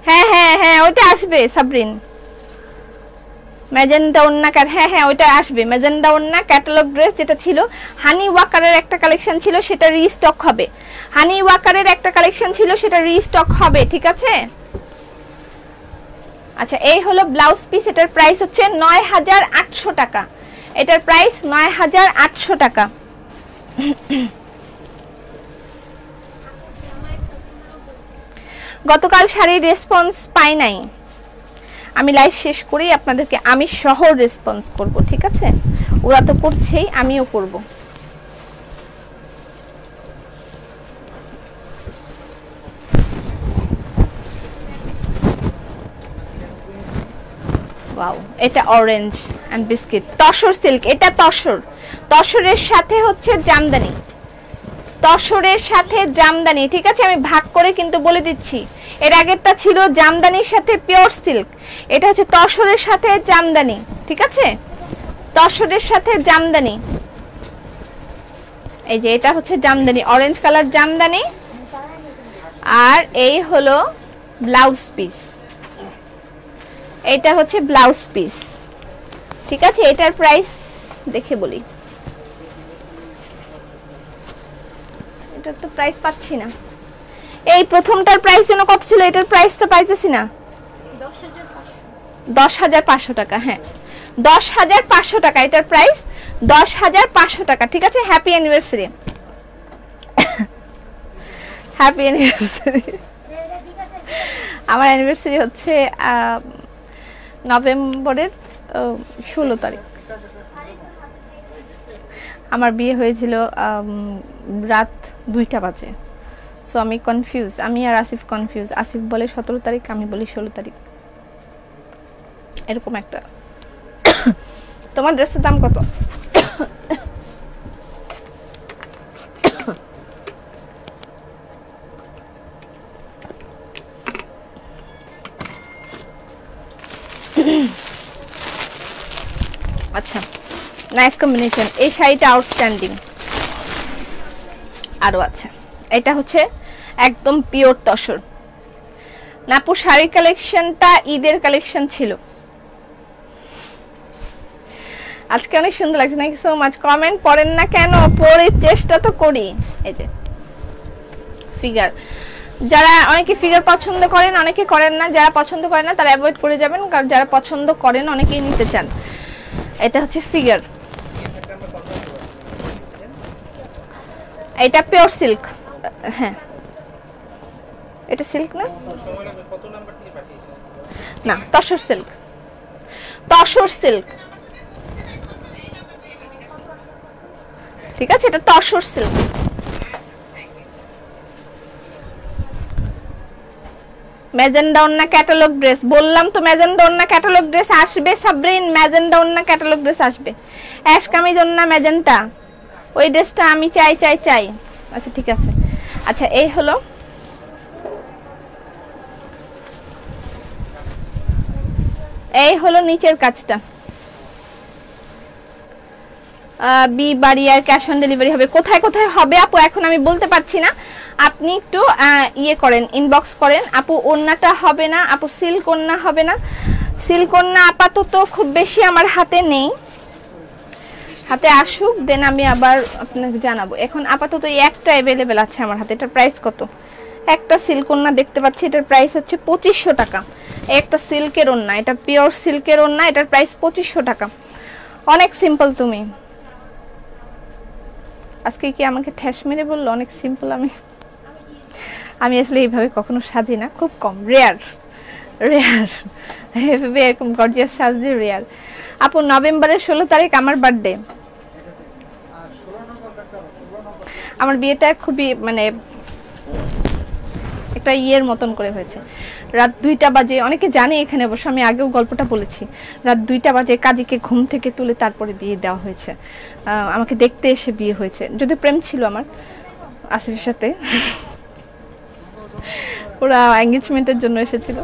A: হ্যাঁ ওটা আসবে সাবরিন, ম্যাজেন্টা ওন্না, হ্যাঁ ওটা আসবে, ম্যাজেন্টা ওন্না ক্যাটালগ ড্রেস, যেটা ছিল হানি ওয়াকারের একটা কালেকশন ছিল, সেটা রিস্টক হবে, ঠিক আছে। আচ্ছা এই হলো ব্লাউজ পিস, এটার প্রাইস হচ্ছে 9,800 টাকা, এটার প্রাইস 9,800 টাকা। গতকাল শাড়ির রেসপন্স পাই নাই, আমি লাইভ শেষ করেই আপনাদেরকে আমি সহ রেসপন্স করব, ঠিক আছে? ওরা তো করছেই, আমিও করব। ওয়াও, এটা orange and biscuit, tussar silk, এটা তসরের সাথে হচ্ছে জামদানি, ঠিক আছে? আমি ভাগ করে কিন্তু বলে দিচ্ছি, এর আগেরটা ছিল জামদানির সাথে পিওর সিল্ক, এটা হচ্ছে তসরের সাথে জামদানি, ঠিক আছে, তসরের সাথে জামদানি। এই যে এটা হচ্ছে জামদানি, অরেঞ্জ কালার জামদানি, আর এই হলো ব্লাউজ পিস, এটা হচ্ছে ব্লাউজ পিস, ঠিক আছে। এটার প্রাইস দেখে বলি, এটার তো প্রাইস পাচ্ছি না। এই প্রথমটার প্রাইস যেন কত ছিল, এটার প্রাইসটা পাইতেছি না। 10,500 টাকা। হ্যাঁ 10,500 টাকা এটার প্রাইস, 10,500 টাকা। ঠিক আছে, হ্যাপি অ্যানিভার্সারি, হ্যাপি অ্যানিভার্সারি। আমার অ্যানিভার্সারি হচ্ছে নভেম্বরের 16 তারিখ। আমার বিয়ে হয়েছিল রাত 2টা বাজে। সো আমি কনফিউজ, আমি আর আসিফ কনফিউজ। আসিফ বলে 17 তারিখ, আমি বলি 16 তারিখ, এরকম একটা। তোমার ড্রেসের দাম কত? আচ্ছা, নাইস কম্বিনেশন। এই শাড়িটা আউটস্ট্যান্ডিং। আরো আছে, এটা হচ্ছে একদম পিওর তসর। নাপু শাড়ি কালেকশনটা ঈদের কালেকশন ছিল। আজকে অনেক সুন্দর লাগছে, থ্যাংক ইউ সো মাচ। কমেন্ট পড়েন না কেন? পড়ে চেষ্টা তো করি। এই যে ফিগার, যারা অনেকে ফিগার পছন্দ করেন, অনেকে করেন না। যারা পছন্দ করেন না তারা অ্যাভয়েড করে যাবেন, কারণ যারা পছন্দ করেন অনেকেই নিতে চান। এটা হচ্ছে ফিগার, এটা পিওর সিল্ক। হ্যাঁ এটা সিল্ক না, না তসর সিল্ক, তসর সিল্ক। ঠিক আছে, এটা তসর সিল্ক। ম্যাজেন্ডা ওন্না ক্যাটালগ ড্রেস, বললাম তো ম্যাজেন্ডা ওন্না ক্যাটালগ ড্রেস আসবে সাবরিন, ম্যাজেন্ডা ওন্না ক্যাটালগ ড্রেস আসবে। অ্যাশ কামিজ ওন্না ম্যাজেন্টা, ওই ড্রেসটা আমি চাই চাই চাই। আচ্ছা ঠিক আছে। আচ্ছা এই হলো নিচের কাজটা। বি বাড়ি আর ক্যাশ অন ডেলিভারি হবে। কোথায় কোথায় হবে আপু এখন আমি বলতে পারছি না, আপনি একটু ইয়ে করেন, ইনবক্স করেন। আপু ওন্নাটা হবে না আপু, সিল্ক ওন্না হবে না। সিল্ক ওন্না আপাতত খুব বেশি আমার হাতে নেই, হাতে আসুক দেন আমি আবার আপনাকে জানাবো। এখন আপাতত এই একটা অ্যাভেলেবেল আছে আমার হাতে। এটার প্রাইস কত? একটা সিল্ক ওন্না দেখতে পাচ্ছি, এটার প্রাইস হচ্ছে 2500 টাকা। একটা সিল্কের ওন্না, এটা পিওর সিল্কের ওন্না, এটার প্রাইস 2500 টাকা। অনেক সিম্পল। তুমি আজকে কি আমাকে ঠেস মেরে বললো অনেক সিম্পল? আমি আসলে এইভাবে কখনো সাজি না, খুব কম, রেয়ার রেয়ার এরকম গর্জিয়াস সাজতে রেয়ার। আপু নভেম্বরের 16 তারিখ আমার বার্থডে। আমার বিয়েটা খুবই মানে একটা ইয়ের মতন করে হয়েছে। রাত 2টা বাজে, অনেকে জানে এখানে অবশ্য, আমি আগেও গল্পটা বলেছি। রাত 2টা বাজে কাজীকে ঘুম থেকে তুলে তারপরে বিয়ে দেওয়া হয়েছে। আমাকে দেখতে এসে বিয়ে হয়েছে, যদি প্রেম ছিল আমার আসিফের সাথে। ওরা এঙ্গেজমেন্টের জন্য এসেছিল,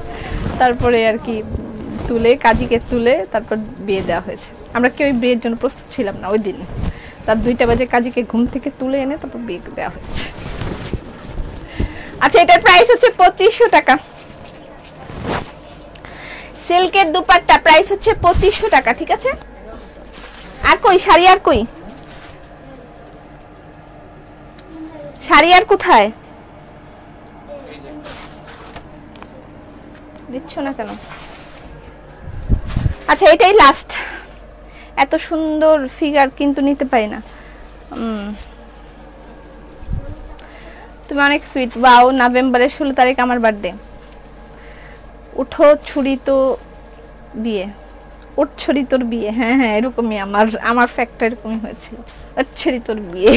A: তারপরে আর কি তুলে কাজীকে তুলে তারপর বিয়ে দেওয়া হয়েছে। আমরা কেউ বিয়ের জন্য প্রস্তুত ছিলাম না ওই দিন। রাত 2টা বাজে কাজীকে ঘুম থেকে তুলে এনে তারপর বিয়ে দেওয়া হয়েছে। আচ্ছা এটার প্রাইস হচ্ছে 2500 টাকা। সিল্কের দুপাট্টা প্রাইস হচ্ছে 2500 টাকা। ঠিক আছে, আর কই শাড়ি? আর কই শাড়ি? আর কোথায় দিচ্ছ না কেন? আচ্ছা এটাই লাস্ট। এত সুন্দর ফিগার কিন্তু নিতে পারি না। তুমি অনেক সুইট। ওয়াও, নভেম্বরের 16 তারিখ আমার বার্থডে। উঠো ছুরি তো বিয়ে, উঠ ছুরি তোর বিয়ে। হ্যাঁ হ্যাঁ এরকমই আমার ফ্যাক্টর এরকমই হয়েছিল, উঠ ছুরি তোর বিয়ে।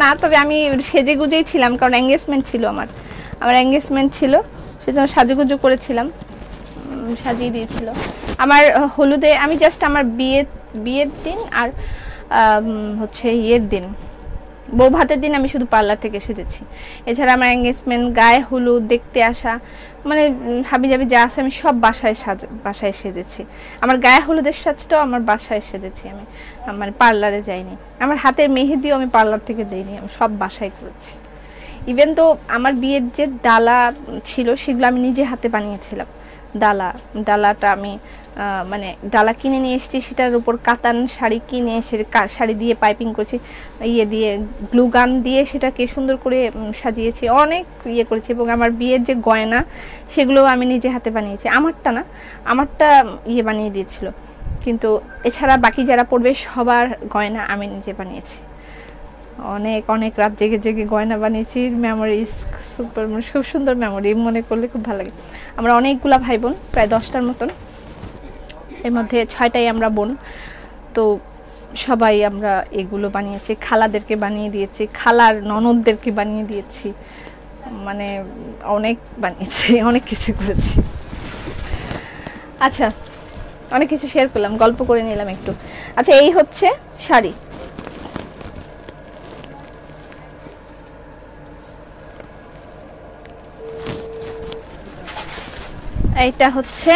A: না তবে আমি সেজে গুজেই ছিলাম, কারণ এঙ্গেজমেন্ট ছিল আমার এঙ্গেজমেন্ট ছিল, সেজন্য সাজুগুজু করেছিলাম, সাজিয়ে দিয়েছিল। আমার হলুদে আমি জাস্ট আমার বিয়ের দিন আর হচ্ছে ইয়ের দিন, বউ ভাতের দিন আমি শুধু পার্লার থেকে সেজেছি। এছাড়া আমার এঙ্গেজমেন্ট, গায়ে হলুদ, দেখতে আসা, মানে হাবিজাবি যা আছে আমি সব বাসায় সেজেছি। আমার গায়ে হলুদের সাজটাও আমার বাসায় সেজেছি আমি, মানে পার্লারে যাইনি। আমার হাতের মেহেদিও আমি পার্লার থেকে দিইনি, আমি সব বাসায় করেছি। ইভেন তো আমার বিয়ের যে ডালা ছিল সেগুলো আমি নিজে হাতে বানিয়েছিলাম, ডালাটা আমি মানে ডালা কিনে নিয়ে এসেছি, সেটার উপর কাতান শাড়ি কিনে এসে শাড়ি দিয়ে পাইপিং করেছি, দিয়ে গ্লু গান দিয়ে সেটাকে সুন্দর করে সাজিয়েছি, অনেক করেছি। এবং আমার বিয়ের যে গয়না সেগুলো আমি নিজে হাতে বানিয়েছি, আমারটা না, আমারটা বানিয়ে দিয়েছিল, কিন্তু এছাড়া বাকি যারা পড়বে সবার গয়না আমি নিজে বানিয়েছি। অনেক অনেক রাত জেগে জেগে গয়না বানিয়েছি, মেমোরিজ সুপার, খুব সুন্দর মেমোরি, মনে করলে খুব ভালো লাগে। আমরা অনেকগুলা ভাই বোন, প্রায় 10টার মতন, এর মধ্যে 6টাই আমরা বোন, তো সবাই আমরা এগুলো বানিয়েছি, খালাদেরকে বানিয়ে দিয়েছি, খালার ননদদেরকে বানিয়ে দিয়েছি, মানে অনেক বানিয়েছি, অনেক কিছু করেছি। আচ্ছা, অনেক কিছু শেয়ার করলাম, গল্প করে নিলাম একটু। আচ্ছা, এই হচ্ছে শাড়ি, এইটা হচ্ছে।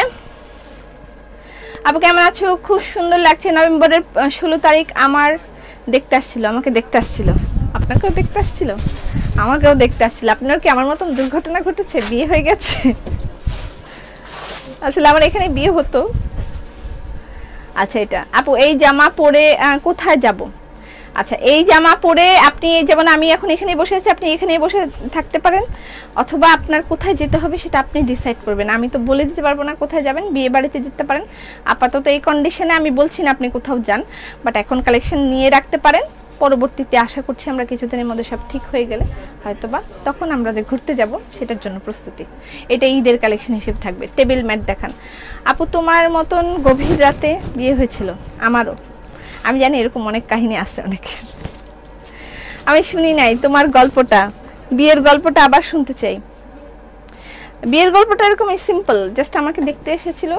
A: আপু কেমন আছো? খুব সুন্দর লাগছে। নভেম্বরের 16 তারিখ আমার দেখতে আসছিল, আমাকে দেখতে আসছিল, আপনাকেও দেখতে আসছিল, আমাকেও দেখতে আসছিল। আপনার কি আমার মতন দুর্ঘটনা ঘটেছে, বিয়ে হয়ে গেছে? আসলে আমার এখানে বিয়ে হতো। আচ্ছা, এটা আপু এই জামা পরে কোথায় যাব? আচ্ছা, এই জামা পরে আপনি, যেমন আমি এখন এখানে বসে আছি, আপনি এখানে বসে থাকতে পারেন, অথবা আপনার কোথায় যেতে হবে সেটা আপনি ডিসাইড করবেন। আমি তো বলে দিতে পারবো না কোথায় যাবেন। বিয়ে বাড়িতে যেতে পারেন, আপাতত এই কন্ডিশনে আমি বলছি না আপনি কোথাও যান, বাট এখন কালেকশন নিয়ে রাখতে পারেন। পরবর্তীতে আশা করছি আমরা কিছুদিনের মধ্যে সব ঠিক হয়ে গেলে হয়তোবা তখন আমরা যে ঘুরতে যাব সেটার জন্য প্রস্তুতি। এটা ঈদের কালেকশন হিসেবে থাকবে। টেবিল ম্যাট দেখান। আপু তোমার মতন গভীর রাতে বিয়ে হয়েছিল? আমারও। আমি জানি এরকম অনেক কাহিনী আছে অনেকের, আমি শুনি নাই তোমার গল্পটা, বিয়ের গল্পটা আবার শুনতে চাই। বিয়ের গল্পটা এরকমই সিম্পল, জাস্ট আমাকে দেখতে এসেছিল,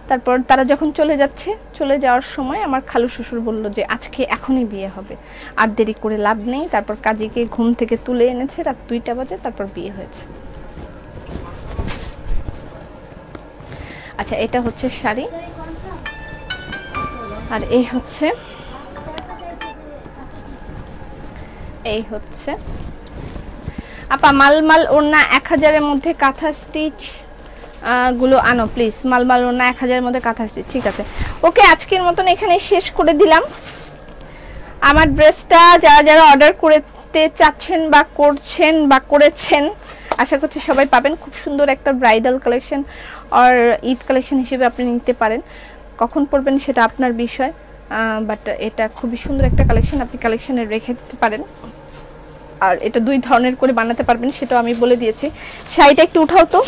A: তারপর তারা যখন চলে যাচ্ছে, চলে যাওয়ার সময় আমার খালু শ্বশুর বলল যে আজকে এখনই বিয়ে হবে, আর দেরি করে লাভ নেই। তারপর কাজীকে ঘুম থেকে তুলে এনেছে রাত 2টা বাজে, তারপর বিয়ে হয়েছে। আচ্ছা, এটা হচ্ছে শাড়ি, আর এই হচ্ছে আপা মালমাল ওড়না 1000-এর মধ্যে কাঁথা স্টিচ গুলো আনো প্লিজ। মালমাল ওড়না 1000-এর মধ্যে কাঁথা স্টিচ। ঠিক আছে, ওকে, আজকের মতন এখানে শেষ করে দিলাম। আমার ড্রেসটা যারা যারা অর্ডার করতে চাচ্ছেন বা করছেন বা করেছেন, আশা করছি সবাই পাবেন। খুব সুন্দর একটা ব্রাইডাল কালেকশন আর ঈদ কালেকশন হিসেবে আপনি নিতে পারেন। কখন পরবেন সেটা আপনার বিষয়, বাট এটা খুবই সুন্দর একটা কালেকশন, আপনি কালেকশনে রেখে দিতে পারেন। আর এটা 2 ধরনের করে বানাতে পারবেন, সেটাও আমি বলে দিয়েছি। শাড়িটা একটু উঠাও তো।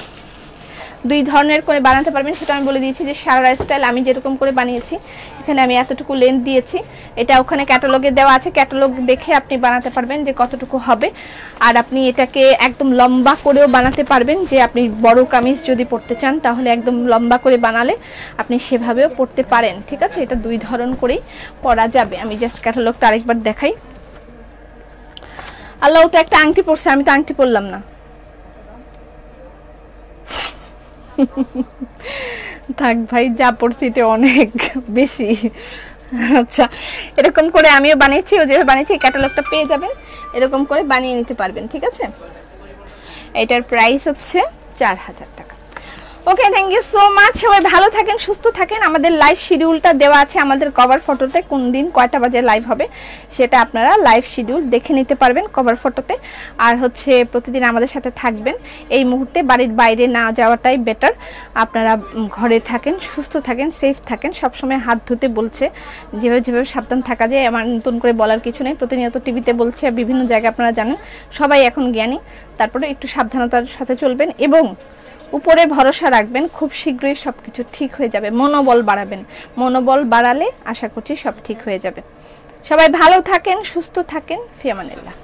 A: 2 ধরনের করে বানাতে পারবেন সেটা আমি বলে দিয়েছি, যে সারা স্টাইল আমি যেরকম করে বানিয়েছি, এখানে আমি এতটুকু লেন্থ দিয়েছি, এটা ওখানে ক্যাটালগে দেওয়া আছে, ক্যাটালগ দেখে আপনি বানাতে পারবেন যে কতটুকু হবে। আর আপনি এটাকে একদম লম্বা করেও বানাতে পারবেন, যে আপনি বড় কামিজ যদি পরতে চান তাহলে একদম লম্বা করে বানালে আপনি সেভাবেও পরতে পারেন। ঠিক আছে, এটা 2 ধরন করেই পরা যাবে। আমি জাস্ট ক্যাটালগটা আরেকবার দেখাই। আল্লাহ, তো একটা আংটি পরছে, আমি তো আংটি পরলাম না। থাক ভাই, যা পড়ছি এটা অনেক বেশি। আচ্ছা, এরকম করে আমিও বানিয়েছি, ও যেভাবে বানিয়েছি ক্যাটালগটা পেয়ে যাবেন, এরকম করে বানিয়ে নিতে পারবেন। ঠিক আছে, এটার প্রাইস হচ্ছে 4000 টাকা। ওকে, থ্যাংক ইউ সো মাচ। সবাই ভালো থাকেন, সুস্থ থাকেন। আমাদের লাইভ শিডিউলটা দেওয়া আছে আমাদের কভার ফটোতে, কোন দিন কয়টা বাজে লাইভ হবে সেটা আপনারা লাইভ শিডিউল দেখে নিতে পারবেন কভার ফটোতে। আর হচ্ছে প্রতিদিন আমাদের সাথে থাকবেন। এই মুহূর্তে বাড়ির বাইরে না যাওয়াটাই বেটার। আপনারা ঘরে থাকেন, সুস্থ থাকেন, সেফ থাকেন। সবসময় হাত ধুতে বলছে, যেভাবে যেভাবে সাবধান থাকা যায়, আমার নতুন করে বলার কিছু নেই। প্রতিনিয়ত টিভিতে বলছে, বিভিন্ন জায়গায় আপনারা জানেন, সবাই এখন জ্ঞানী। তারপরে একটু সাবধানতার সাথে চলবেন এবং উপরে ভরসা রাখবেন, খুব শীঘ্রই সবকিছু ঠিক হয়ে যাবে। মনোবল বাড়াবেন, মনোবল বাড়ালে আশা করছি সব ঠিক হয়ে যাবে। সবাই ভালো থাকেন, সুস্থ থাকেন। ফি আমানিল্লাহ।